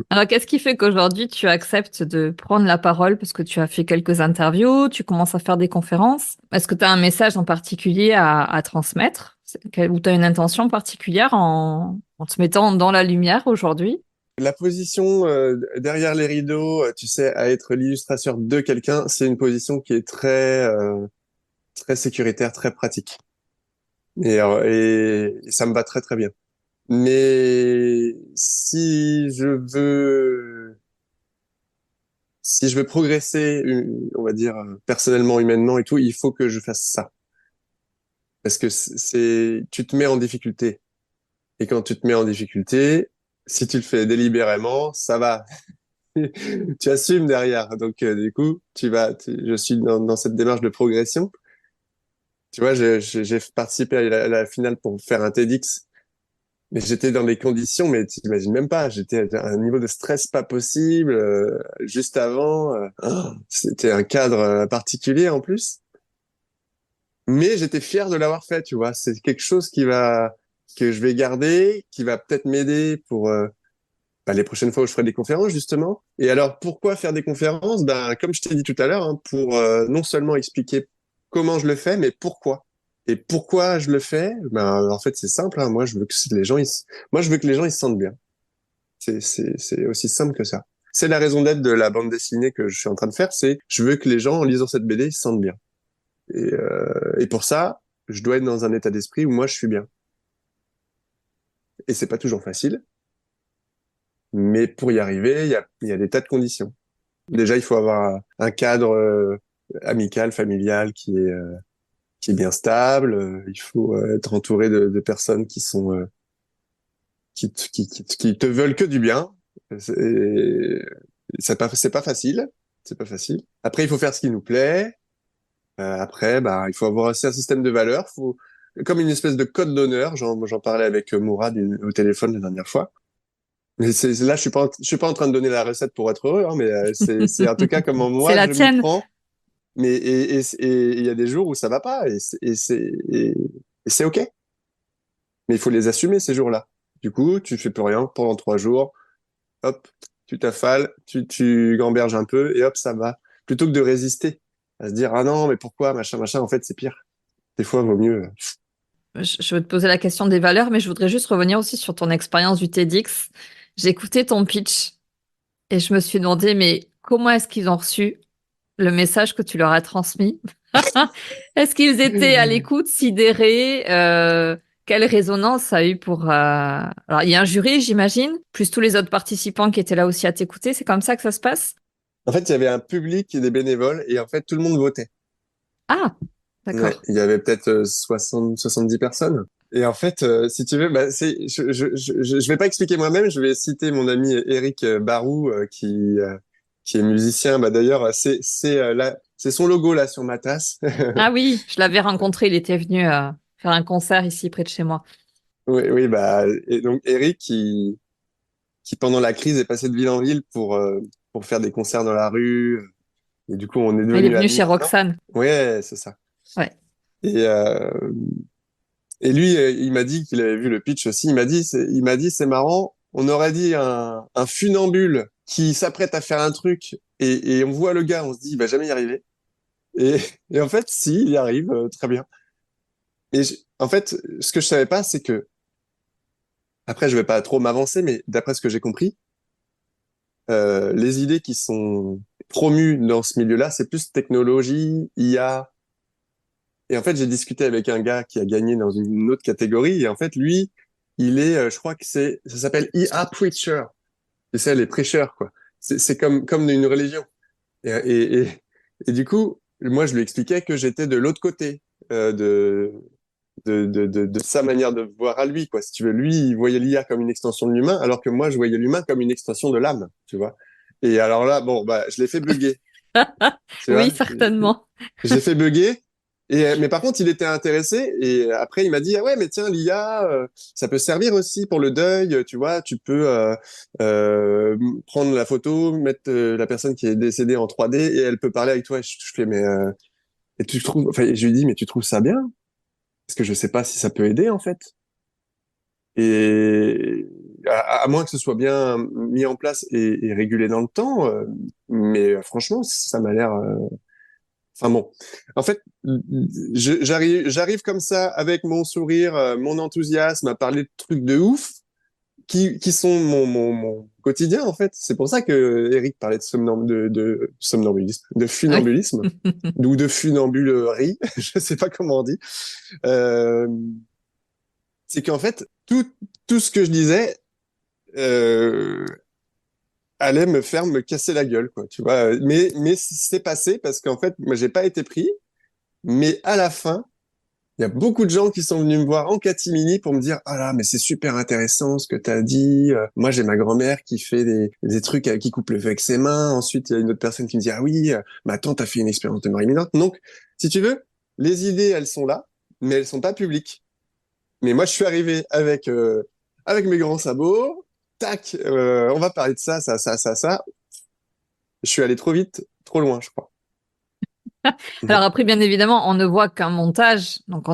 Alors, qu'est-ce qui fait qu'aujourd'hui tu acceptes de prendre la parole parce que tu as fait quelques interviews, tu commences à faire des conférences? Est-ce que tu as un message en particulier à transmettre? Ou tu as une intention particulière en te mettant dans la lumière aujourd'hui? La position derrière les rideaux, tu sais, à être l'illustrateur de quelqu'un, c'est une position qui est très sécuritaire, très pratique. Et ça me va très très bien. Mais si je veux progresser, on va dire personnellement, humainement et tout, il faut que je fasse ça. Parce que tu te mets en difficulté. Et quand tu te mets en difficulté, si tu le fais délibérément, ça va. Tu assumes derrière. Donc, du coup, je suis dans cette démarche de progression. Tu vois, j'ai participé à la finale pour faire un TEDx, mais j'étais dans des conditions, mais tu imagines même pas. J'étais à un niveau de stress pas possible. Juste avant, c'était un cadre particulier en plus. Mais j'étais fier de l'avoir fait, tu vois. C'est quelque chose que je vais garder, qui va peut-être m'aider pour les prochaines fois où je ferai des conférences, justement. Et alors, pourquoi faire des conférences? Ben, comme je t'ai dit tout à l'heure, hein, pour non seulement expliquer comment je le fais, mais pourquoi. Et pourquoi je le fais? Ben, en fait, c'est simple, hein. Moi, je veux que moi, je veux que les gens ils se sentent bien. C'est aussi simple que ça. C'est la raison d'être de la bande dessinée que je suis en train de faire, c'est je veux que les gens, en lisant cette BD, ils se sentent bien. Et pour ça, je dois être dans un état d'esprit où moi, je suis bien. Et c'est pas toujours facile, mais pour y arriver, il y a des tas de conditions. Déjà, il faut avoir un cadre amical, familial qui est bien stable. Il faut être entouré de personnes qui sont qui te veulent que du bien. Et c'est pas facile. C'est pas facile. Après, il faut faire ce qui nous plaît. Après, bah, il faut avoir aussi un système de valeurs. Faut comme une espèce de code d'honneur. J'en parlais avec Mourad au téléphone la dernière fois. Mais là, je suis pas en train de donner la recette pour être heureux, hein, mais c'est en tout cas comment C'est moi la je m'y tienne. prends. Mais et il y a des jours où ça va pas et c'est ok. Mais il faut les assumer ces jours-là. Du coup, tu fais plus rien pendant 3 jours. Hop, tu t'affales, tu gamberges un peu et hop, ça va. Plutôt que de résister à se dire ah non mais pourquoi machin machin. En fait, c'est pire. Des fois, vaut mieux. Je vais te poser la question des valeurs, mais je voudrais juste revenir aussi sur ton expérience du TEDx. J'ai écouté ton pitch et je me suis demandé, mais comment est-ce qu'ils ont reçu le message que tu leur as transmis? Est-ce qu'ils étaient à l'écoute, sidérés? Quelle résonance ça a eu pour... Alors, il y a un jury, j'imagine, plus tous les autres participants qui étaient là aussi à t'écouter. C'est comme ça que ça se passe? En fait, il y avait un public et des bénévoles et en fait, tout le monde votait. Ah, Ouais, d'accord. il y avait peut-être 70 personnes. Et en fait, si tu veux, bah, je vais pas expliquer moi-même, je vais citer mon ami Eric Barou, qui est musicien. Bah, d'ailleurs, c'est son logo là sur ma tasse. Ah oui, je l'avais rencontré, il était venu faire un concert ici près de chez moi. Oui, oui, bah, et donc Eric qui pendant la crise est passé de ville en ville pour faire des concerts dans la rue. Et du coup, on est Il est devenus venu amis chez maintenant. Roxane. Ouais, c'est ça. Ouais. Et, euh, Et lui, il m'a dit qu'il avait vu le pitch aussi. Il m'a dit, c'est marrant. On aurait dit un funambule qui s'apprête à faire un truc et on voit le gars, on se dit, il va jamais y arriver. Et, et en fait, si, il y arrive très bien. En fait, ce que je savais pas, c'est que après, je vais pas trop m'avancer, mais d'après ce que j'ai compris, les idées qui sont promues dans ce milieu-là, c'est plus technologie, IA. Et en fait, j'ai discuté avec un gars qui a gagné dans une autre catégorie. Et en fait, lui, je crois que ça s'appelle IA Preacher. Tu sais, les prêcheurs, quoi. C'est comme une religion. Et, et, et, et du coup, moi, je lui expliquais que j'étais de l'autre côté de sa manière de voir à lui, quoi. Si tu veux, lui, il voyait l'IA comme une extension de l'humain, alors que moi, je voyais l'humain comme une extension de l'âme, tu vois. Et alors là, bon, bah, je l'ai fait bugger, tu Oui, vois. certainement. J'ai fait bugger. Mais par contre, il était intéressé. Et après, il m'a dit, ah ouais, mais tiens, l'IA, ça peut servir aussi pour le deuil. Tu vois, tu peux prendre la photo, mettre la personne qui est décédée en 3D et elle peut parler avec toi. Et je fais, mais et tu trouves, enfin, je lui dis, mais tu trouves ça bien? Parce que je sais pas si ça peut aider en fait. Et à moins que ce soit bien mis en place et régulé dans le temps, mais franchement, ça m'a l'air. Enfin bon, en fait, j'arrive comme ça avec mon sourire, mon enthousiasme à parler de trucs de ouf qui sont mon quotidien en fait. C'est pour ça que Eric parlait de somnambulisme, de Oui. funambulisme ou de funambulerie, je sais pas comment on dit. Euh, c'est qu'en fait tout ce que je disais euh, allait me casser la gueule quoi, tu vois. Mais c'est passé parce qu'en fait moi j'ai pas été pris. Mais à la fin, il y a beaucoup de gens qui sont venus me voir en catimini pour me dire ah là mais c'est super intéressant ce que tu as dit. Moi j'ai ma grand-mère qui fait des trucs qui coupe le feu avec ses mains. Ensuite il y a une autre personne qui me dit ah oui ma tante a fait une expérience de mort imminente. Donc si tu veux les idées elles sont là mais elles sont pas publiques. Mais moi je suis arrivé avec mes grands sabots. Tac, on va parler de ça. Je suis allé trop vite, trop loin, je crois. Alors après, bien évidemment, on ne voit qu'un montage, donc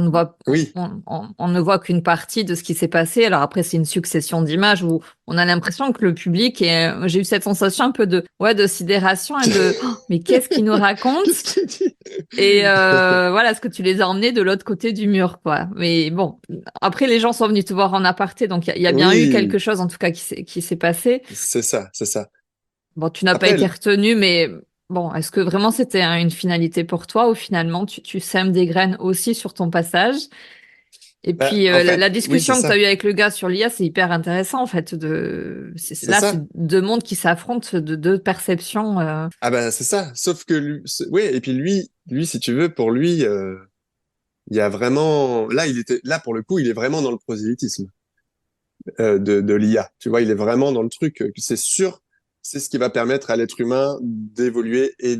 Oui, on ne voit qu'une partie de ce qui s'est passé. Alors après, c'est une succession d'images où on a l'impression que le public j'ai eu cette sensation un peu de sidération et oh, mais qu'est-ce qu'il nous raconte? qu'est-ce qu'il dit? Et voilà, est-ce que tu les as emmenés de l'autre côté du mur, quoi. Mais bon, après, les gens sont venus te voir en aparté, donc il y a bien eu quelque Oui, chose, en tout cas, qui s'est passé. c'est ça, c'est ça. Bon, tu n'as pas Après, été retenu, mais bon, est-ce que vraiment c'était une finalité pour toi ou finalement tu sèmes des graines aussi sur ton passage? Et bah, puis en la fait, oui, c'est discussion que tu as ça, eue avec le gars sur l'IA, c'est hyper intéressant en fait. c'est Là, c'est ça. deux mondes qui s'affrontent de deux perceptions. Ah bah c'est ça. Sauf que oui, et puis lui, si tu veux, pour lui, il y a vraiment, là pour le coup, il est vraiment dans le prosélytisme de l'IA. Tu vois, il est vraiment dans le truc. C'est sûr, c'est ce qui va permettre à l'être humain d'évoluer c'est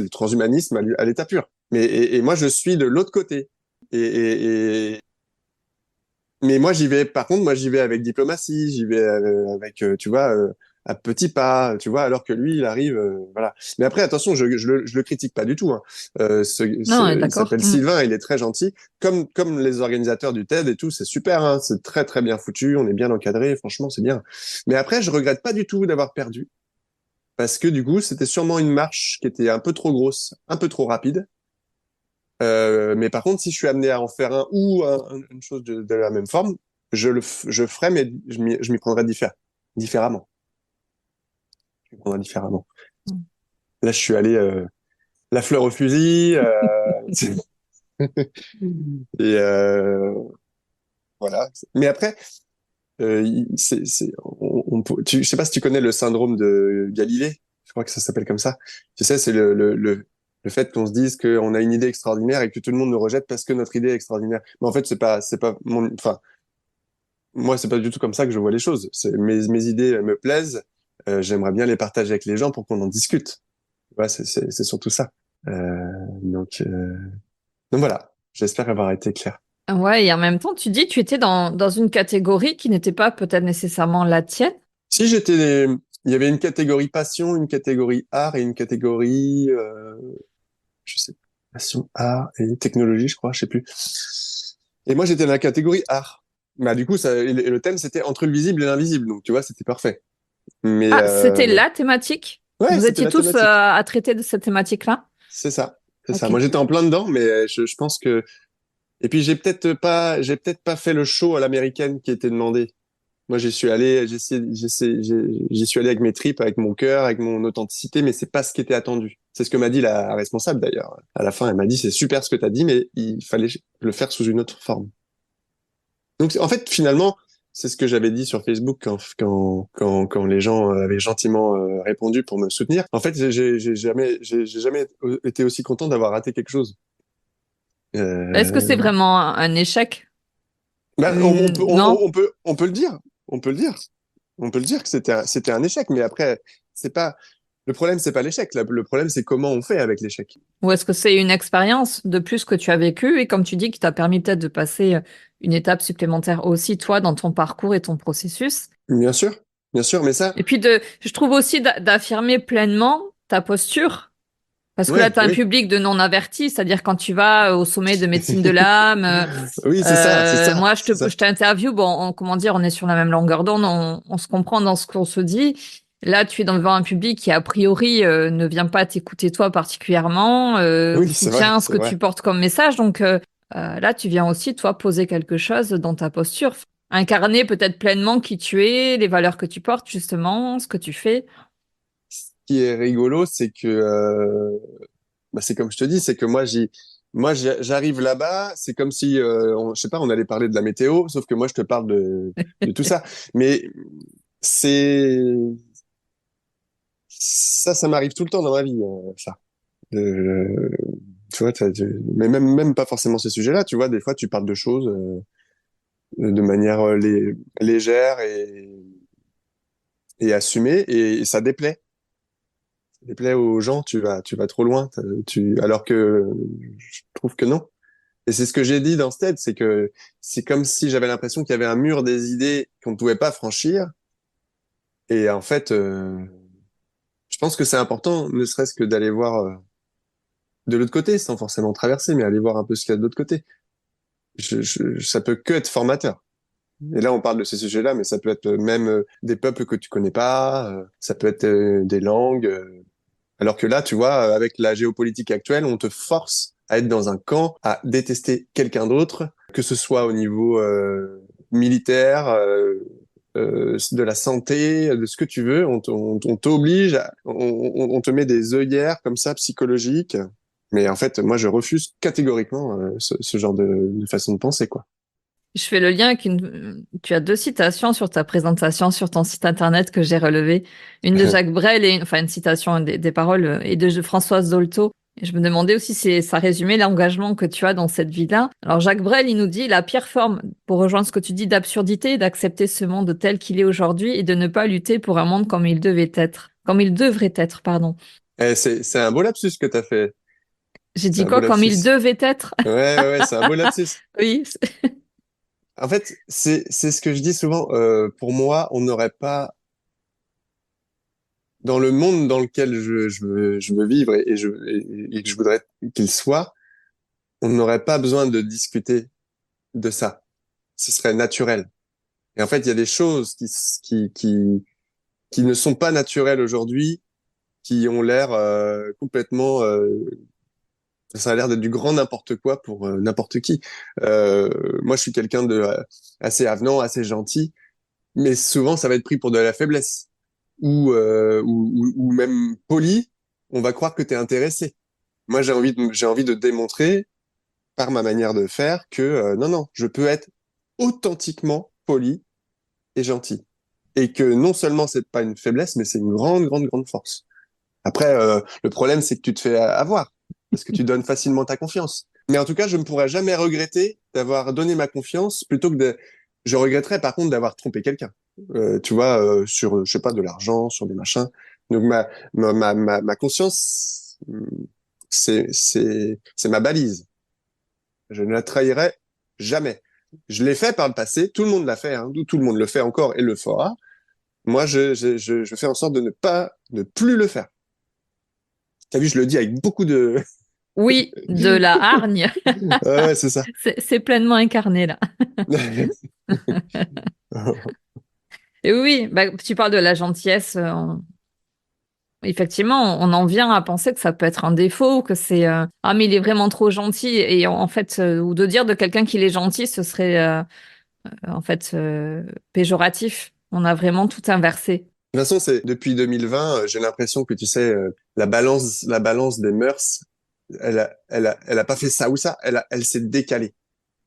le transhumanisme à l'état pur. Et moi, je suis de l'autre côté. Et, mais moi, j'y vais, par contre, moi, j'y vais avec diplomatie, j'y vais avec, tu vois, à petits pas, tu vois, alors que lui, il arrive, voilà. Mais après, attention, je le critique pas du tout, hein. Non, Il d'accord. s'appelle Sylvain, il est très gentil. Comme les organisateurs du TED et tout, c'est super, hein. C'est très, très bien foutu, on est bien encadré, franchement, c'est bien. Mais après, je regrette pas du tout d'avoir perdu, parce que du coup, c'était sûrement une marche qui était un peu trop grosse, un peu trop rapide. Mais par contre, si je suis amené à en faire un ou une chose de la même forme, je ferai, mais je m'y prendrai différemment. Je m'y prendrai différemment. Là, je suis allé la fleur au fusil. Et voilà. Mais après, je sais pas si tu connais le syndrome de Galilée. Je crois que ça s'appelle comme ça. Tu sais, c'est le fait qu'on se dise qu'on a une idée extraordinaire et que tout le monde nous rejette parce que notre idée est extraordinaire. Mais en fait, c'est pas enfin, moi, c'est pas du tout comme ça que je vois les choses. Mes idées me plaisent. J'aimerais bien les partager avec les gens pour qu'on en discute. Ouais, c'est surtout ça. Donc, donc voilà. J'espère avoir été clair. Ouais, et en même temps, tu dis que tu étais dans une catégorie qui n'était pas peut-être nécessairement la tienne. Si il y avait une catégorie passion, une catégorie art et une catégorie, je sais, passion, art et technologie, je crois, je sais plus. Et moi, j'étais dans la catégorie art. Bah, du coup, et le thème, c'était entre le visible et l'invisible. Donc, tu vois, c'était parfait. Mais, Ah, c'était la thématique. ouais, Vous c'était étiez la tous thématique. à traiter de cette thématique-là? C'est ça. C'est ça. Ok. Moi, j'étais en plein dedans, mais je pense que, et puis, j'ai peut-être pas fait le show à l'américaine qui était demandé. Moi, j'y suis allé avec mes tripes, avec mon cœur, avec mon authenticité, mais c'est pas ce qui était attendu. C'est ce que m'a dit la responsable d'ailleurs. À la fin, elle m'a dit, c'est super ce que tu as dit, mais il fallait le faire sous une autre forme. Donc, en fait, finalement, c'est ce que j'avais dit sur Facebook quand les gens avaient gentiment répondu pour me soutenir. En fait, j'ai jamais été aussi content d'avoir raté quelque chose. Est-ce que c'est Euh, vraiment un échec? bah, Non? on peut le dire. On peut le dire. On peut le dire que c'était un échec, mais après, c'est pas, le problème, c'est pas l'échec. Le problème, c'est comment on fait avec l'échec. Ou est-ce que c'est une expérience de plus que tu as vécue et comme tu dis, qui t'a permis peut-être de passer une étape supplémentaire aussi, toi, dans ton parcours et ton processus? Bien sûr, mais ça, Et puis je trouve aussi d'affirmer pleinement ta posture. Parce que là, ouais, tu as un oui. public de non-avertis, c'est-à-dire quand tu vas au sommet de médecine de l'âme, Oui, moi, c'est ça. je t'interview, bon, comment dire, on est sur la même longueur d'onde, on se comprend dans ce qu'on se dit. Là, tu es devant un public qui, a priori, ne vient pas t'écouter toi particulièrement, ou Oui, soutient ce c'est que tu vrai. portes comme message. Donc là, tu viens aussi, toi, poser quelque chose dans ta posture. Incarner peut-être pleinement qui tu es, les valeurs que tu portes, justement, ce que tu fais. Ce qui est rigolo, c'est que, c'est comme je te dis, c'est que j'arrive là-bas, c'est comme si, je sais pas, on allait parler de la météo, sauf que moi, je te parle de tout ça. Mais c'est, ça m'arrive tout le temps dans ma vie, ça. Euh, Tu vois, mais même pas forcément ces sujets-là, tu vois, des fois tu parles de choses de manière légère et assumée et ça déplaît. Ça déplaît aux gens, tu vas trop loin, alors que je trouve que non. Et c'est ce que j'ai dit dans ce TED, c'est que c'est comme si j'avais l'impression qu'il y avait un mur des idées qu'on ne pouvait pas franchir. Et en fait, je pense que c'est important, ne serait-ce que d'aller voir. de l'autre côté, sans forcément traverser, mais aller voir un peu ce qu'il y a de l'autre côté. Ça peut que être formateur. Et là, on parle de ces sujets-là, mais ça peut être même des peuples que tu connais pas, ça peut être des langues. Alors que là, tu vois, avec la géopolitique actuelle, on te force à être dans un camp, à détester quelqu'un d'autre, que ce soit au niveau militaire, de la santé, de ce que tu veux. On t'oblige, on te met des œillères comme ça psychologiques. Mais en fait, moi, je refuse catégoriquement ce genre de façon de penser, quoi. Je fais le lien avec Tu as deux citations sur ta présentation sur ton site internet que j'ai relevé. Une de Jacques Brel enfin une citation des paroles et de Françoise Dolto. Et je me demandais aussi si ça résumait l'engagement que tu as dans cette vie-là. Alors Jacques Brel, il nous dit la pire forme, pour rejoindre ce que tu dis, d'absurdité, d'accepter ce monde tel qu'il est aujourd'hui et de ne pas lutter pour un monde comme il devait être, comme il devrait être, pardon. C'est un beau lapsus que tu as fait. J'ai C'est dit un beau quoi, comme il lapsus. devait être? Ouais, c'est un beau lapsus. Oui. En fait, c'est ce que je dis souvent. Pour moi, on n'aurait pas, dans le monde dans lequel je veux vivre et que je voudrais qu'il soit, on n'aurait pas besoin de discuter de ça. Ce serait naturel. Et en fait, il y a des choses qui ne sont pas naturelles aujourd'hui, qui ont l'air complètement ça a l'air d'être du grand n'importe quoi pour n'importe qui. Moi, je suis quelqu'un de assez avenant, assez gentil, mais souvent, ça va être pris pour de la faiblesse ou même poli. On va croire que tu es intéressé. Moi, j'ai envie de démontrer par ma manière de faire que non, je peux être authentiquement poli et gentil. Et que non seulement c'est pas une faiblesse, mais c'est une grande force. Après, le problème, c'est que tu te fais avoir parce que tu donnes facilement ta confiance. Mais en tout cas, je ne pourrais jamais regretter d'avoir donné ma confiance plutôt que de. Je regretterais par contre d'avoir trompé quelqu'un. Tu vois, sur, je sais pas, de l'argent, sur des machins. Donc ma conscience, c'est ma balise. Je ne la trahirai jamais. Je l'ai fait par le passé. Tout le monde l'a fait. Hein, tout le monde le fait encore et le fera. Moi, je fais en sorte de ne plus le faire. T'as vu, je le dis avec beaucoup de. Oui, de la hargne. Ouais, c'est ça. C'est pleinement incarné là. Et oui, bah, tu parles de la gentillesse. Effectivement, on en vient à penser que ça peut être un défaut, que c'est ah mais il est vraiment trop gentil et en fait ou de dire de quelqu'un qu'il est gentil, ce serait en fait péjoratif. On a vraiment tout inversé. De toute façon, c'est depuis 2020, j'ai l'impression que tu sais, la balance des mœurs, elle a pas fait ça ou ça, elle s'est décalée.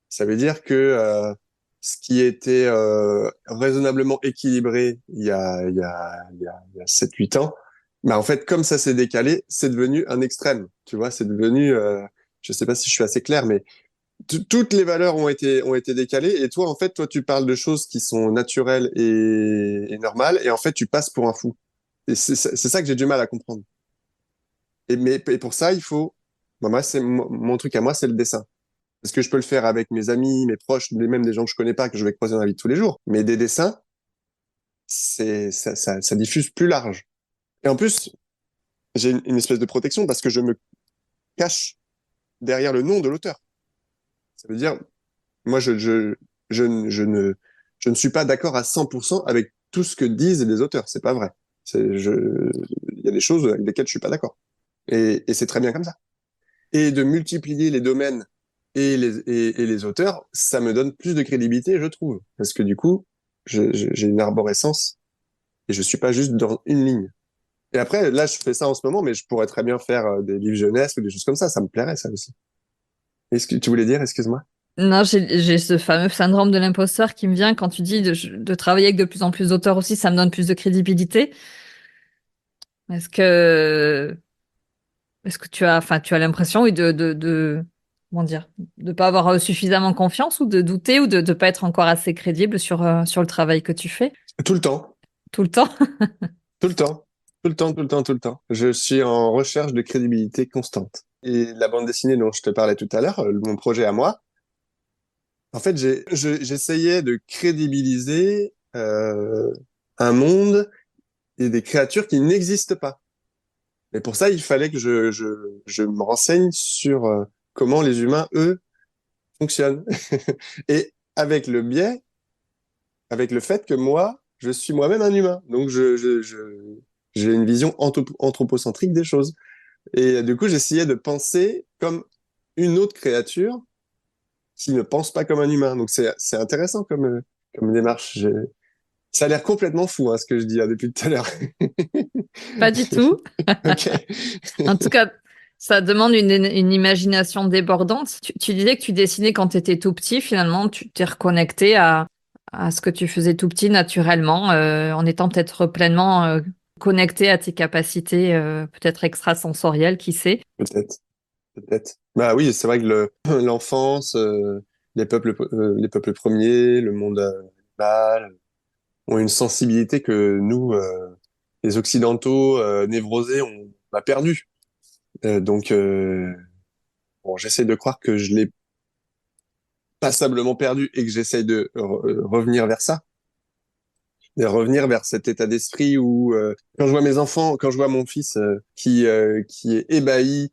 Ça veut dire que ce qui était raisonnablement équilibré il y a 7-8 ans, bah en fait, comme ça s'est décalé, c'est devenu un extrême. Tu vois, c'est devenu, je sais pas si je suis assez clair, mais toutes les valeurs ont été décalées. Et toi, en fait, toi, tu parles de choses qui sont naturelles et normales, et en fait, tu passes pour un fou. Et c'est ça que j'ai du mal à comprendre. Et pour ça, il faut, moi, c'est mon truc à moi, c'est le dessin. Parce que je peux le faire avec mes amis, mes proches, même des gens que je connais pas, que je vais croiser dans la vie de tous les jours. Mais des dessins, ça diffuse plus large. Et en plus, j'ai une espèce de protection parce que je me cache derrière le nom de l'auteur. Ça veut dire, moi, je ne suis pas d'accord à 100% avec tout ce que disent les auteurs. C'est pas vrai. Il y a des choses avec lesquelles je suis pas d'accord. Et c'est très bien comme ça. Et de multiplier les domaines et les auteurs, ça me donne plus de crédibilité, je trouve. Parce que du coup, j'ai une arborescence et je suis pas juste dans une ligne. Et après, là, je fais ça en ce moment, mais je pourrais très bien faire des livres jeunesse ou des choses comme ça. Ça me plairait, ça aussi. Est-ce que tu voulais dire, excuse-moi? Non, j'ai ce fameux syndrome de l'imposteur qui me vient quand tu dis de travailler avec de plus en plus d'auteurs aussi, ça me donne plus de crédibilité. Est-ce que est-ce que tu as l'impression oui, comment dire, de pas avoir suffisamment confiance ou de douter ou de pas être encore assez crédible sur le travail que tu fais Tout le temps. tout le temps? Tout le temps. Tout le temps, tout le temps, tout le temps. Je suis en recherche de crédibilité constante. Et la bande dessinée dont je te parlais tout à l'heure, mon projet à moi, en fait, j'essayais de crédibiliser un monde et des créatures qui n'existent pas. Mais pour ça, il fallait que je me renseigne sur comment les humains, eux, fonctionnent. Et avec le biais, avec le fait que moi, je suis moi-même un humain. Donc, j'ai une vision anthropocentrique des choses. Et du coup, j'essayais de penser comme une autre créature qui ne pense pas comme un humain. Donc, c'est intéressant comme démarche. Ça a l'air complètement fou, hein, ce que je dis là depuis tout à l'heure. Pas du tout. Ok. En tout cas, ça demande une imagination débordante. Tu disais que tu dessinais quand tu étais tout petit. Finalement, tu t'es reconnecté à ce que tu faisais tout petit naturellement, en étant peut-être pleinement connecté à tes capacités, peut-être extrasensorielles, qui sait. Peut-être, peut-être. Bah oui, c'est vrai que l'enfance, les peuples premiers, le monde animal ont une sensibilité que nous, les Occidentaux névrosés, on a perdu. Donc, bon, j'essaie de croire que je l'ai passablement perdu et que j'essaie de revenir vers ça, de revenir vers cet état d'esprit où quand je vois mes enfants, quand je vois mon fils qui est ébahi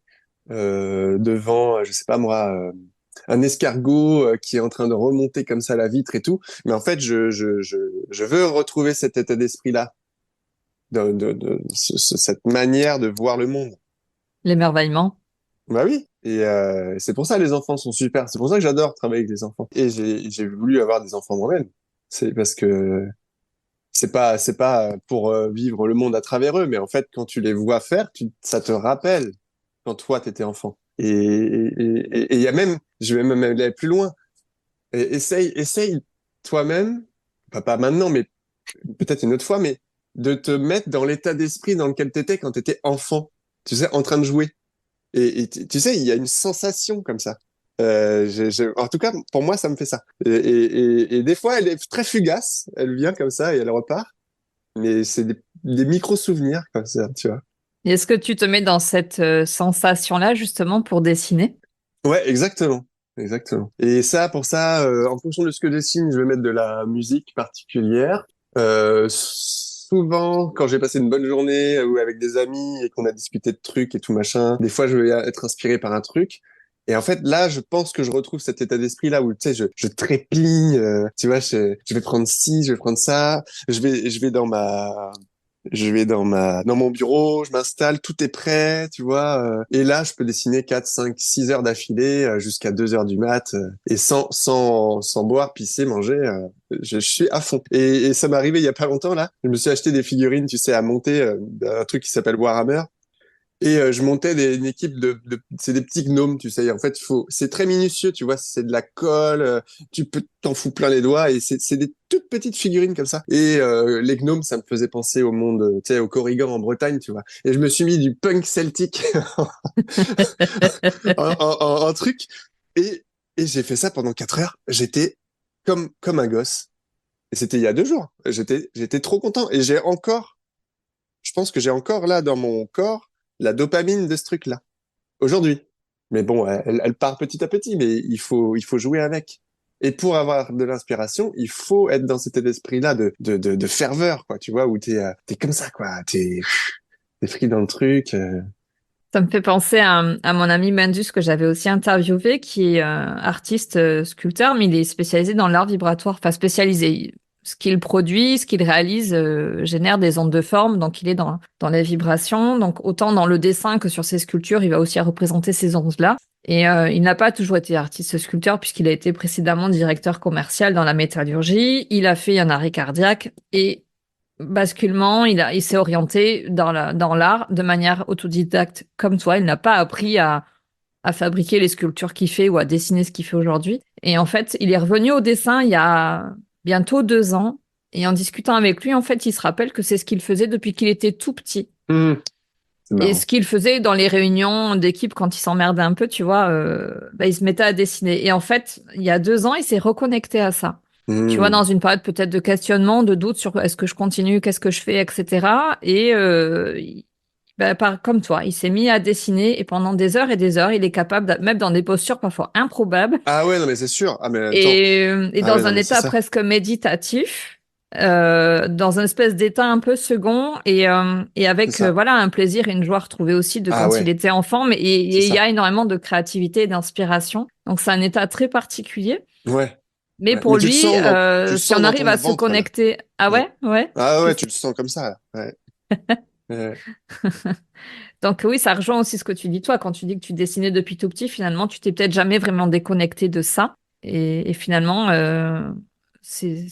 devant, je sais pas moi, un escargot qui est en train de remonter comme ça la vitre et tout, mais en fait, je veux retrouver cet état d'esprit-là, cette manière de voir le monde. L'émerveillement. Bah oui, et c'est pour ça les enfants sont super. C'est pour ça que j'adore travailler avec les enfants. Et j'ai voulu avoir des enfants moi-même. C'est parce que c'est pas pour vivre le monde à travers eux, mais en fait quand tu les vois faire, ça te rappelle quand toi t'étais enfant. Et il y a même, je vais même aller plus loin. Essaye toi-même, pas maintenant, mais peut-être une autre fois, mais de te mettre dans l'état d'esprit dans lequel t'étais quand t'étais enfant. Tu sais, en train de jouer. Et tu sais, il y a une sensation comme ça. En tout cas, pour moi, ça me fait ça. Et des fois, elle est très fugace. Elle vient comme ça et elle repart. Mais c'est des micro-souvenirs comme ça, tu vois. Et est-ce que tu te mets dans cette sensation-là justement pour dessiner? Ouais, exactement. Exactement. Et ça, pour ça, en fonction de ce que je dessine, je vais mettre de la musique particulière. Souvent, quand j'ai passé une bonne journée ou avec des amis et qu'on a discuté de trucs et tout machin, des fois, je vais être inspiré par un truc. Et en fait, là, je pense que je retrouve cet état d'esprit là où, tu sais, je trépigne, tu vois, je vais prendre ci, je vais prendre ça, je vais dans mon bureau, je m'installe, tout est prêt, tu vois. Et là, je peux dessiner 4, 5, 6 heures d'affilée jusqu'à 2 heures du mat et sans boire, pisser, manger. Je suis à fond. Et ça m'est arrivé il y a pas longtemps là. Je me suis acheté des figurines, tu sais, à monter un truc qui s'appelle Warhammer. Et je montais une équipe c'est des petits gnomes, tu sais. En fait, c'est très minutieux, tu vois. C'est de la colle, t'en fous plein les doigts, et c'est des toutes petites figurines comme ça. Et les gnomes, ça me faisait penser au monde, tu sais, au Corrigan en Bretagne, tu vois. Et je me suis mis du punk celtique en truc, et j'ai fait ça pendant 4 heures. J'étais comme un gosse. Et c'était il y a 2 jours. J'étais trop content. Et je pense que j'ai encore là dans mon corps la dopamine de ce truc-là aujourd'hui. Mais bon, elle part petit à petit, mais il faut jouer avec. Et pour avoir de l'inspiration, il faut être dans cet état d'esprit-là de ferveur, quoi, tu vois, où t'es comme ça, quoi. T'es pris dans le truc. Ça me fait penser à mon ami Mandus que j'avais aussi interviewé, qui est artiste sculpteur, mais il est spécialisé dans l'art vibratoire, enfin spécialisé. Ce qu'il produit, ce qu'il réalise génère des ondes de forme, donc il est dans les vibrations. Donc autant dans le dessin que sur ses sculptures, il va aussi représenter ces ondes-là. Et il n'a pas toujours été artiste sculpteur puisqu'il a été précédemment directeur commercial dans la métallurgie. Il a fait un arrêt cardiaque et basculement, il s'est orienté dans l'art de manière autodidacte comme toi. Il n'a pas appris à fabriquer les sculptures qu'il fait ou à dessiner ce qu'il fait aujourd'hui. Et en fait, il est revenu au dessin il y a bientôt 2 ans. Et en discutant avec lui, en fait, il se rappelle que c'est ce qu'il faisait depuis qu'il était tout petit. Mmh, c'est Et ce marrant. qu'il faisait dans les réunions d'équipe quand il s'emmerdait un peu, tu vois, il se mettait à dessiner. Et en fait, il y a 2 ans, il s'est reconnecté à ça. Tu vois, Mmh. dans une période peut-être de questionnement, de doute sur est-ce que je continue, qu'est-ce que je fais, etc. Et comme toi, il s'est mis à dessiner et pendant des heures et des heures, il est capable, même dans des postures parfois improbables Ah ouais, non, mais c'est sûr. Ah, mais attends. et Ah ouais, dans non, un mais c'est état ça. presque méditatif, dans un espèce d'état un peu second et C'est avec ça. voilà un plaisir et une joie retrouvée aussi de Ah quand il ouais, était enfant. Mais c'est et il y ça. a énormément de créativité et d'inspiration. Donc c'est un état très particulier. Ouais, Mais ouais. pour Mais tu le lui, sens tu le si on sens dans arrive ton à se ventre, là. connecter, ah Ouais. ouais, ouais. Ah ouais, Qu'est-ce- tu le sens comme ça, là. Ouais. Ouais. Donc oui, ça rejoint aussi ce que tu dis toi quand tu dis que tu dessinais depuis tout petit. Finalement, tu t'es peut-être jamais vraiment déconnecté de ça. Et finalement, c'est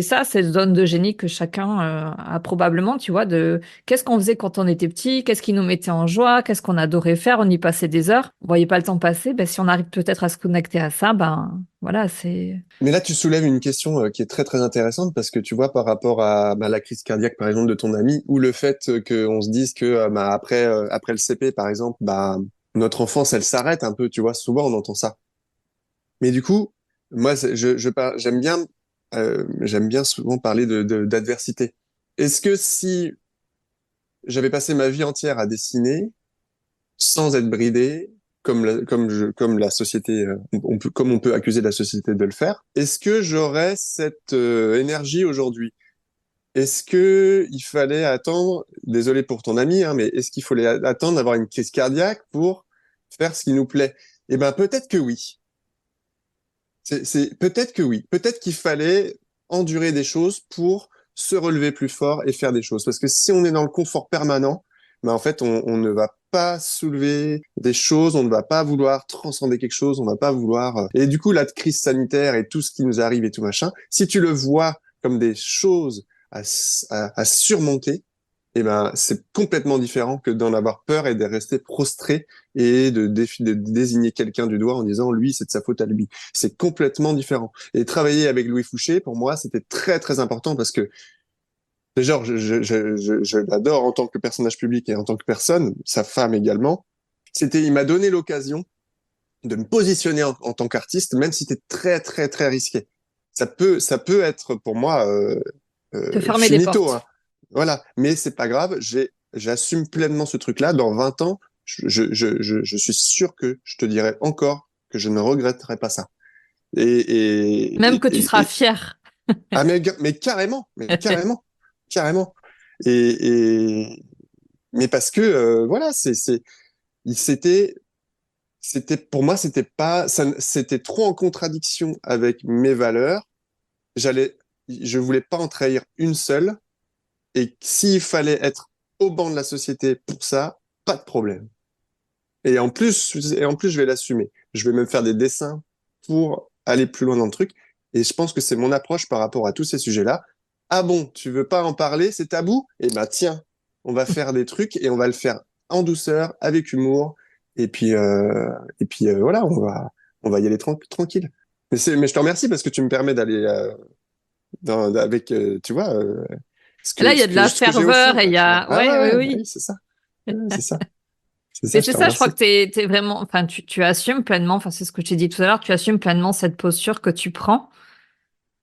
ça, cette zone de génie que chacun a probablement, tu vois, de qu'est-ce qu'on faisait quand on était petit, qu'est-ce qui nous mettait en joie, qu'est-ce qu'on adorait faire, on y passait des heures, on voyait pas le temps passer. Ben, si on arrive peut-être à se connecter à ça, ben voilà, c'est... Mais là, tu soulèves une question qui est très très intéressante parce que tu vois par rapport à la crise cardiaque par exemple de ton ami ou le fait qu'on se dise que après le CP par exemple, notre enfance elle s'arrête un peu, tu vois, souvent on entend ça. Mais du coup, moi j'aime bien souvent parler d'adversité. Est-ce que si j'avais passé ma vie entière à dessiner sans être bridé, comme la société, comme on peut accuser la société de le faire, est-ce que j'aurais cette énergie aujourd'hui? Est-ce que il fallait attendre, désolé pour ton ami, hein, mais est-ce qu'il fallait attendre d'avoir une crise cardiaque pour faire ce qui nous plaît? Eh ben, peut-être que oui. Peut-être que oui. Peut-être qu'il fallait endurer des choses pour se relever plus fort et faire des choses. Parce que si on est dans le confort permanent, en fait, on ne va pas soulever des choses, on ne va pas vouloir transcender quelque chose, on va pas vouloir. Et du coup, la crise sanitaire et tout ce qui nous arrive et tout machin, si tu le vois comme des choses à surmonter, eh ben, c'est complètement différent que d'en avoir peur et de rester prostré et de désigner quelqu'un du doigt en disant lui, c'est de sa faute à lui. C'est complètement différent. Et travailler avec Louis Fouché, pour moi, c'était très très important parce que déjà, je l'adore en tant que personnage public et en tant que personne, sa femme également. Il m'a donné l'occasion de me positionner en tant qu'artiste, même si c'était très très très risqué. Ça peut être pour moi te fermer des finito, hein. portes. Voilà, mais c'est pas grave. J'assume pleinement ce truc-là. Dans 20 ans, je suis sûr que je te dirai encore que je ne regretterai pas ça. Et, Même que tu seras et fier. ah mais carrément, carrément. Et mais parce que voilà, il c'était pour moi c'était pas ça, c'était trop en contradiction avec mes valeurs. Je voulais pas en trahir une seule. Et s'il fallait être au banc de la société pour ça, pas de problème. Et en plus, je vais l'assumer. Je vais même faire des dessins pour aller plus loin dans le truc. Et je pense que c'est mon approche par rapport à tous ces sujets-là. Ah bon, tu veux pas en parler, c'est tabou? Eh ben tiens, on va faire des trucs et on va le faire en douceur, avec humour. Et puis voilà, on va y aller tranquille. Mais je te remercie parce que tu me permets d'aller avec, tu vois, Et là, il y a de la ce que j'ai au fond, ferveur et il quoi, y tu vois. a... Ah Ouais, oui, ouais, oui. c'est ça. Ouais, c'est ça. C'est Mais ça, je c'est te ça, je crois remercie. que t'es vraiment... Enfin, tu assumes pleinement, enfin, c'est ce que je t'ai dit tout à l'heure, tu assumes pleinement cette posture que tu prends.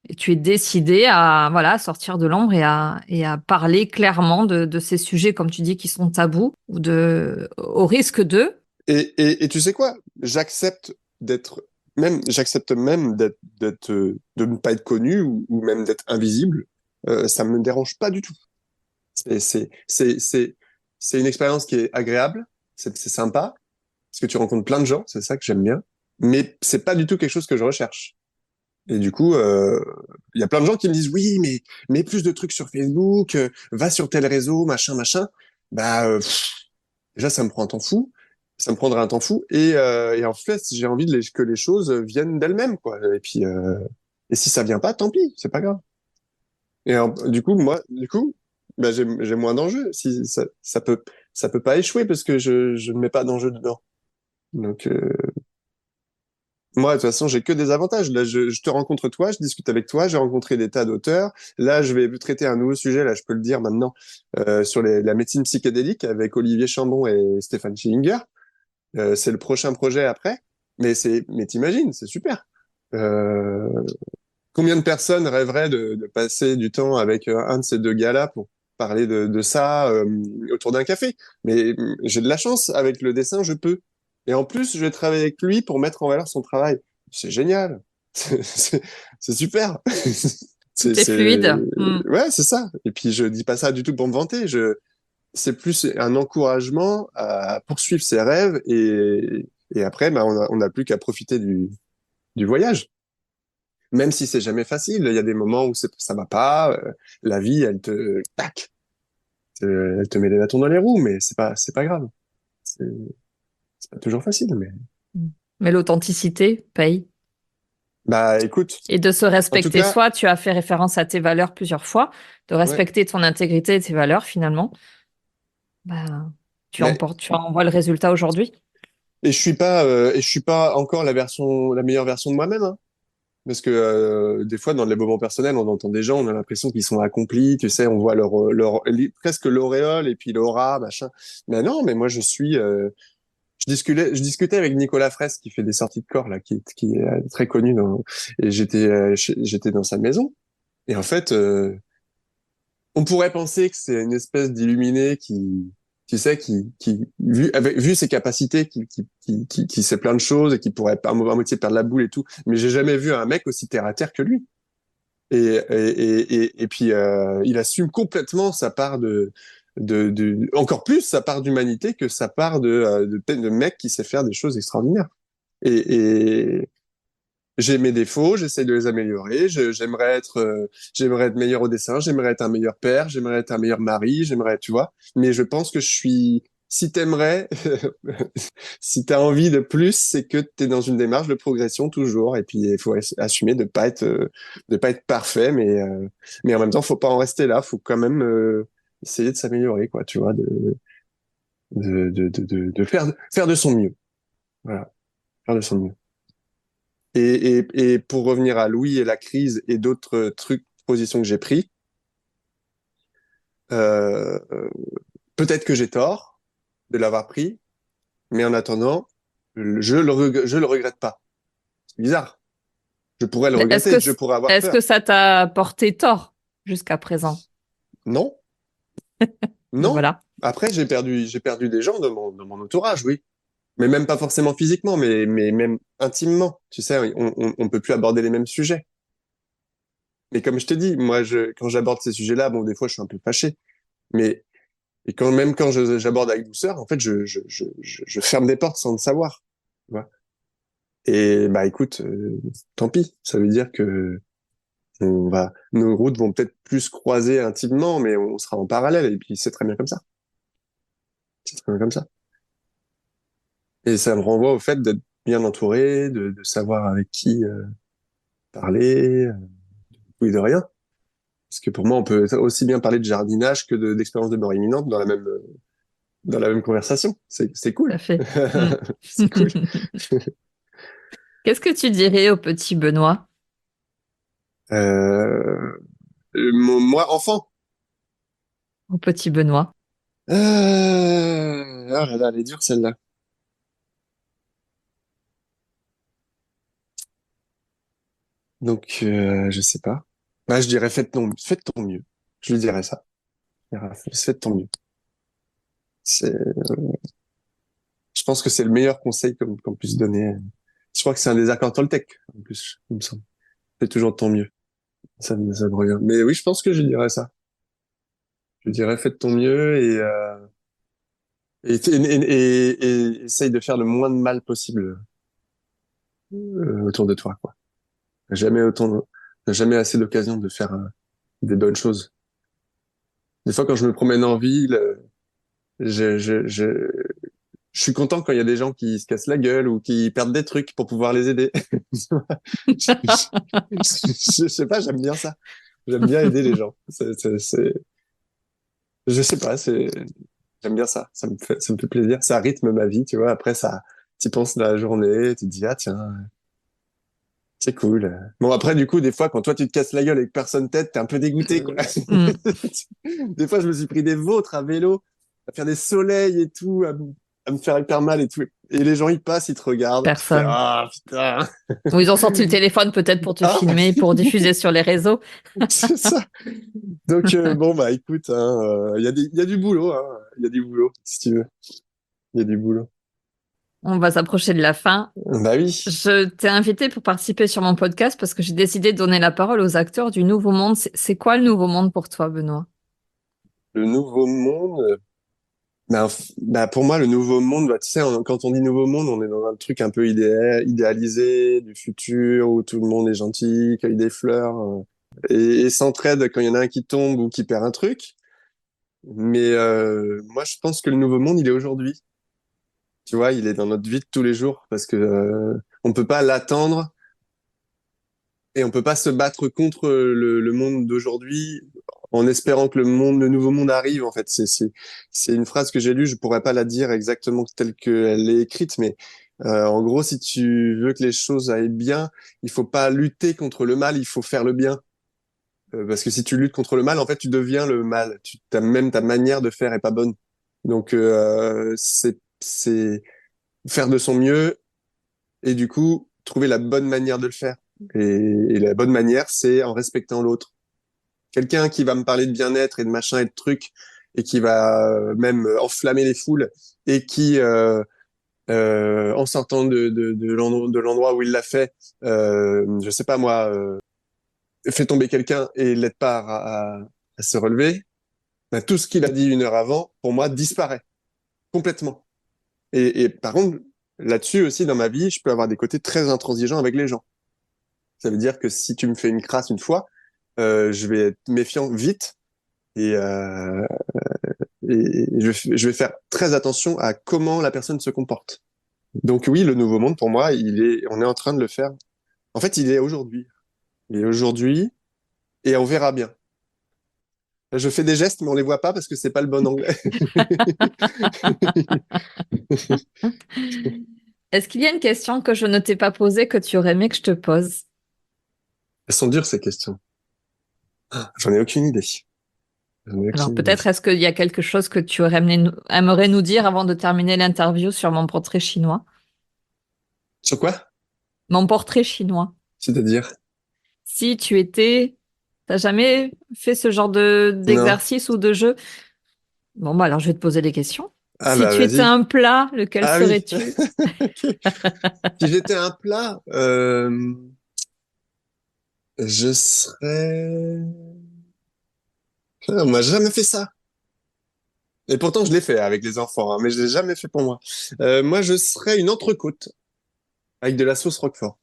Et tu es décidé à, voilà, à sortir de l'ombre et à parler clairement de ces sujets, comme tu dis, qui sont tabous, ou au risque de... Et tu sais quoi? J'accepte même de ne pas être connu ou même d'être invisible. Ça me dérange pas du tout. C'est, c'est, c'est, c'est, c'est une expérience qui est agréable. C'est sympa. Parce que tu rencontres plein de gens. C'est ça que j'aime bien. Mais c'est pas du tout quelque chose que je recherche. Et du coup, il y a plein de gens qui me disent oui, mais mets plus de trucs sur Facebook, va sur tel réseau, machin, machin. Déjà, ça me prend un temps fou. Ça me prendrait un temps fou. Et en fait, j'ai envie que les choses viennent d'elles-mêmes, quoi. Et si ça vient pas, tant pis, c'est pas grave. Du coup, j'ai moins d'enjeux. Si ça peut pas échouer parce que je ne mets pas d'enjeu dedans. Donc, moi, de toute façon, j'ai que des avantages. Là, je te rencontre toi, je discute avec toi, j'ai rencontré des tas d'auteurs. Là, je vais traiter un nouveau sujet, là, je peux le dire maintenant, sur la médecine psychédélique avec Olivier Chambon et Stéphane Schillinger. C'est le prochain projet après. Mais t'imagines, c'est super. Euh, Combien de personnes rêveraient de passer du temps avec un de ces deux gars-là pour parler de ça autour d'un café? Mais j'ai de la chance avec le dessin, je peux. Et en plus, je vais travailler avec lui pour mettre en valeur son travail. C'est génial. C'est c'est super. Tout est fluide. Ouais, c'est ça. Et puis, je dis pas ça du tout pour me vanter. C'est plus un encouragement à poursuivre ses rêves et après, bah, on n'a plus qu'à profiter du voyage. Même si c'est jamais facile, il y a des moments où ça va pas, la vie, tac, elle te met des bâtons dans les roues, mais c'est pas grave. C'est c'est pas toujours facile, mais. Mais l'authenticité paye. Bah, écoute, Et de se en tout respecter cas, soi, tu as fait référence à tes valeurs plusieurs fois, de ouais. respecter ton intégrité et tes valeurs finalement. Bah, Mais, tu en vois le résultat aujourd'hui. et je suis pas encore la meilleure version de moi-même, hein. Parce que des fois, dans le développement personnel, on entend des gens, on a l'impression qu'ils sont accomplis, tu sais, on voit presque l'auréole et puis l'aura, machin. Mais non, mais moi, je discutais avec Nicolas Fraisse qui fait des sorties de corps là, qui est très connu et j'étais dans sa maison. Et en fait, on pourrait penser que c'est une espèce d'illuminé qui, tu sais, vu ses capacités, qui sait plein de choses et qui pourrait à moitié perdre la boule et tout. Mais j'ai jamais vu un mec aussi terre à terre que lui. Et puis il assume complètement sa part encore plus sa part d'humanité que sa part de mec qui sait faire des choses extraordinaires. Et j'ai mes défauts, j'essaie de les améliorer. J'aimerais être meilleur au dessin, j'aimerais être un meilleur père, j'aimerais être un meilleur mari, tu vois. Mais je pense que si t'aimerais, si t'as envie de plus, c'est que t'es dans une démarche de progression toujours. Et puis il faut assumer de pas être parfait, mais en même temps, faut pas en rester là. Faut quand même essayer de s'améliorer, quoi. Tu vois, de faire de son mieux. Voilà, faire de son mieux. Et pour revenir à Louis et la crise et d'autres positions que j'ai pris, euh, euh, peut-être que j'ai tort de l'avoir pris, mais en attendant, je le regrette pas. C'est bizarre. Je pourrais le Mais regretter, je pourrais avoir est-ce que peur. ça t'a porté tort jusqu'à présent? Non, Ben non. voilà. Après, j'ai perdu des gens dans mon entourage, oui. Mais même pas forcément physiquement, mais même intimement. Tu sais, on peut plus aborder les mêmes sujets. Mais comme je te dis, moi, quand j'aborde ces sujets-là, bon, des fois, je suis un peu fâché. Mais Et même quand j'aborde avec douceur, en fait, je ferme des portes sans le savoir. Tu vois. Et bah écoute, tant pis. Ça veut dire que nos routes vont peut-être plus se croiser intimement, mais on sera en parallèle. Et puis c'est très bien comme ça. C'est très bien comme ça. Et ça me renvoie au fait d'être bien entouré, de savoir avec qui parler, oui de rien. Parce que pour moi, on peut aussi bien parler de jardinage que d'expérience de mort imminente dans la même conversation. C'est Tout à cool. fait. Mm. C'est cool. Qu'est-ce que tu dirais au petit Benoît? Euh, moi, enfant. Au petit Benoît. Oh là là, elle est dure celle-là. Donc, je sais pas. Bah, je dirais fais de ton mieux. Je lui dirais ça. Je dirais, fais de ton mieux. Je pense que c'est le meilleur conseil qu'on puisse donner. Je crois que c'est un des accords Toltec, en plus, il me semble. Fais toujours de ton mieux. Ça me revient. Mais oui, je pense que je dirais ça. Je dirais fais de ton mieux et essaye de faire le moins de mal possible autour de toi, quoi. Jamais autant, jamais assez d'occasion de faire des bonnes choses. Des fois, quand je me promène en ville, je, je, je, je suis content quand il y a des gens qui se cassent la gueule ou qui perdent des trucs pour pouvoir les aider. Je sais pas, j'aime bien ça. J'aime bien aider les gens. Je sais pas, j'aime bien ça. Ça me fait plaisir. Ça rythme ma vie, tu vois. Après, tu penses la journée, tu te dis, ah tiens, c'est cool. Bon, après, du coup, des fois, quand toi, tu te casses la gueule et que personne t'aide, t'es un peu dégoûté, quoi. Mm. Des fois, je me suis pris des vautres à vélo, à faire des soleils et tout, à me faire hyper mal et tout. Et les gens, ils passent, ils te regardent. Tu fais, Personne. ah, putain. Ou ils ont sorti le téléphone peut-être pour te Ah, filmer, pour diffuser sur les réseaux. c'est ça. Donc, bon, bah, écoute, hein, il y a du boulot, hein. Il y a du boulot, si tu veux. Il y a du boulot. On va s'approcher de la fin. Bah oui. Je t'ai invité pour participer sur mon podcast parce que j'ai décidé de donner la parole aux acteurs du Nouveau Monde. C'est quoi le Nouveau Monde pour toi, Benoît? Le nouveau monde. Bah, pour moi, le nouveau monde, bah, tu sais, quand on dit nouveau monde, on est dans un truc un peu idéalisé du futur où tout le monde est gentil, cueille des fleurs et s'entraide quand il y en a un qui tombe ou qui perd un truc. Mais moi, je pense que le nouveau monde, il est aujourd'hui. Tu vois, il est dans notre vie de tous les jours parce que on peut pas l'attendre et on peut pas se battre contre le monde d'aujourd'hui en espérant que le nouveau monde arrive. En fait, c'est une phrase que j'ai lue. Je pourrais pas la dire exactement telle qu'elle est écrite, mais en gros, si tu veux que les choses aillent bien, il faut pas lutter contre le mal, il faut faire le bien. Parce que si tu luttes contre le mal, en fait, tu deviens le mal. Même ta manière de faire est pas bonne. Donc, c'est faire de son mieux et du coup, trouver la bonne manière de le faire. Et la bonne manière, c'est en respectant l'autre. Quelqu'un qui va me parler de bien-être et de machin et de trucs et qui va même enflammer les foules et qui, en sortant de l'endroit où il l'a fait, je sais pas moi, fait tomber quelqu'un et l'aide pas à se relever, ben, tout ce qu'il a dit une heure avant, pour moi, disparaît complètement. Et par contre, là-dessus aussi, dans ma vie, je peux avoir des côtés très intransigeants avec les gens. Ça veut dire que si tu me fais une crasse une fois, je vais être méfiant vite et, je vais faire très attention à comment la personne se comporte. Donc oui, le nouveau monde, pour moi, on est en train de le faire. En fait, il est aujourd'hui. Il est aujourd'hui et on verra bien. Je fais des gestes, mais on les voit pas parce que c'est pas le bon anglais. Est-ce qu'il y a une question que je ne t'ai pas posée que tu aurais aimé que je te pose? Elles sont dures, ces questions. J'en ai aucune idée. J'en ai Alors aucune idée. peut-être est-ce qu'il y a quelque chose que tu aimerais nous dire avant de terminer l'interview sur mon portrait chinois? Sur quoi? Mon portrait chinois. C'est-à-dire? Si tu étais, t'as jamais fait ce genre Non. d'exercice ou de jeu? Bon, bah alors je vais te poser des questions. Ah Si bah tu étais vas-y. un plat, lequel Ah oui. serais-tu? Ok. Si j'étais un plat, je serais... Ah, on m'a jamais fait ça. Et pourtant, je l'ai fait avec les enfants, hein, mais je l'ai jamais fait pour moi. Moi, je serais une entrecôte avec de la sauce Roquefort.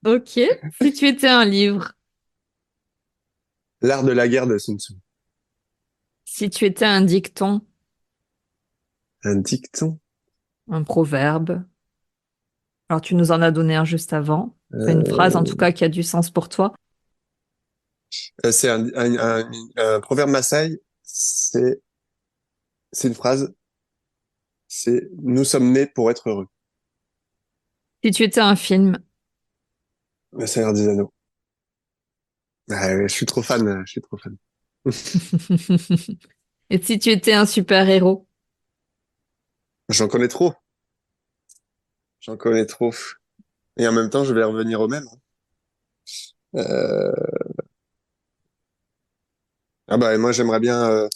Ok. Si tu étais un livre, L'art de la guerre de Sun Tzu. si tu étais un dicton, Un dicton. un proverbe. Alors tu nous en as donné un juste avant. Enfin, une phrase en tout Euh, cas qui a du sens pour toi. c'est un proverbe Maasai. C'est une phrase. C'est nous sommes nés pour être heureux. Si tu étais un film, Le Seigneur des Anneaux. Ah, ouais, je suis trop fan. Je suis trop fan. et si tu étais un super-héros, J'en connais trop. J'en connais trop. Et en même temps, je vais revenir au même. Euh, Ah bah moi j'aimerais bien.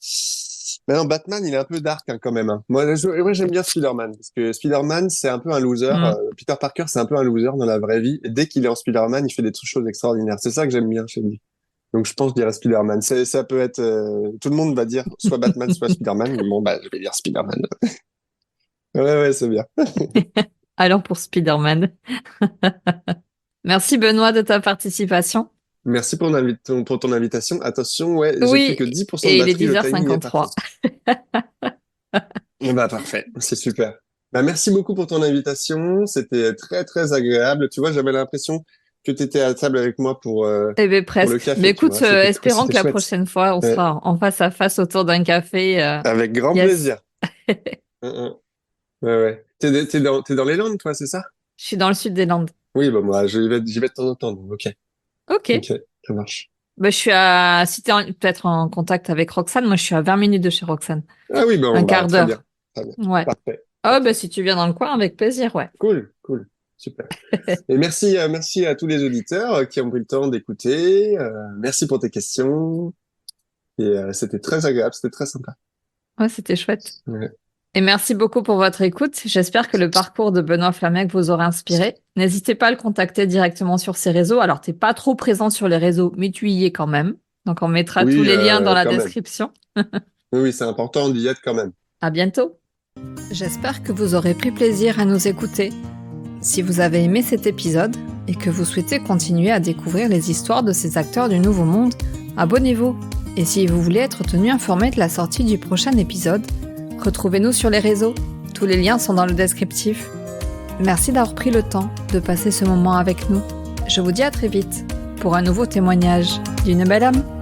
Mais non, Batman, il est un peu dark hein, quand même. Hein. Moi j'aime bien Spider-Man parce que Spider-Man c'est un peu un loser. hmm, Peter Parker c'est un peu un loser dans la vraie vie. Et dès qu'il est en Spider-Man, il fait des choses extraordinaires. C'est ça que j'aime bien chez lui. Donc je pense que je dirais Spider-Man. Ça peut être. Tout le monde va dire soit Batman, soit Spider-Man. Mais bon bah je vais dire Spider-Man. Ouais ouais c'est bien. allons pour Spider-Man. Merci Benoît de ta participation. Merci pour ton invitation. Attention, ouais, j'ai plus Oui, que 10% de et il est batterie. Le timing est 10h53. parfait. Bah parfait, c'est super. Bah merci beaucoup pour ton invitation, c'était très très agréable. Tu vois, j'avais l'impression que tu étais à table avec moi Eh bien, pour le presque. Mais café, tu écoute, vois. espérons C'était que la chouette. prochaine fois, on Ouais, sera en face à face autour d'un café. avec grand Yes. plaisir. Hein. Ouais ouais. T'es dans les Landes, toi, c'est ça? Je suis dans le sud des Landes. Oui, bah moi j'y vais de temps en temps. Donc, ok, Ok. ok, ça marche. Ben, je suis à, si t'es peut-être en contact avec Roxane, moi je suis à 20 minutes de chez Roxane. Ah oui, Un bon bah quart très bien, d'heure. très bien, Ouais. parfait, Oh, ben parfait. si tu viens dans le coin, avec plaisir, ouais. Cool, cool, super. Et merci à tous les auditeurs qui ont pris le temps d'écouter. Merci pour tes questions. Et c'était très agréable, c'était très sympa. Ouais, c'était chouette. Ouais. Et merci beaucoup pour votre écoute. J'espère que le parcours de Benoît Flamec vous aura inspiré. N'hésitez pas à le contacter directement sur ses réseaux. Alors, t'es pas trop présent sur les réseaux, mais tu y es quand même. Donc, on mettra tous Oui, les liens dans la quand même. description. Oui, c'est important d'y être quand même. À bientôt. J'espère que vous aurez pris plaisir à nous écouter. Si vous avez aimé cet épisode et que vous souhaitez continuer à découvrir les histoires de ces acteurs du Nouveau Monde, abonnez-vous. Et si vous voulez être tenu informé de la sortie du prochain épisode, retrouvez-nous sur les réseaux. Tous les liens sont dans le descriptif. Merci d'avoir pris le temps de passer ce moment avec nous. Je vous dis à très vite pour un nouveau témoignage d'une belle âme.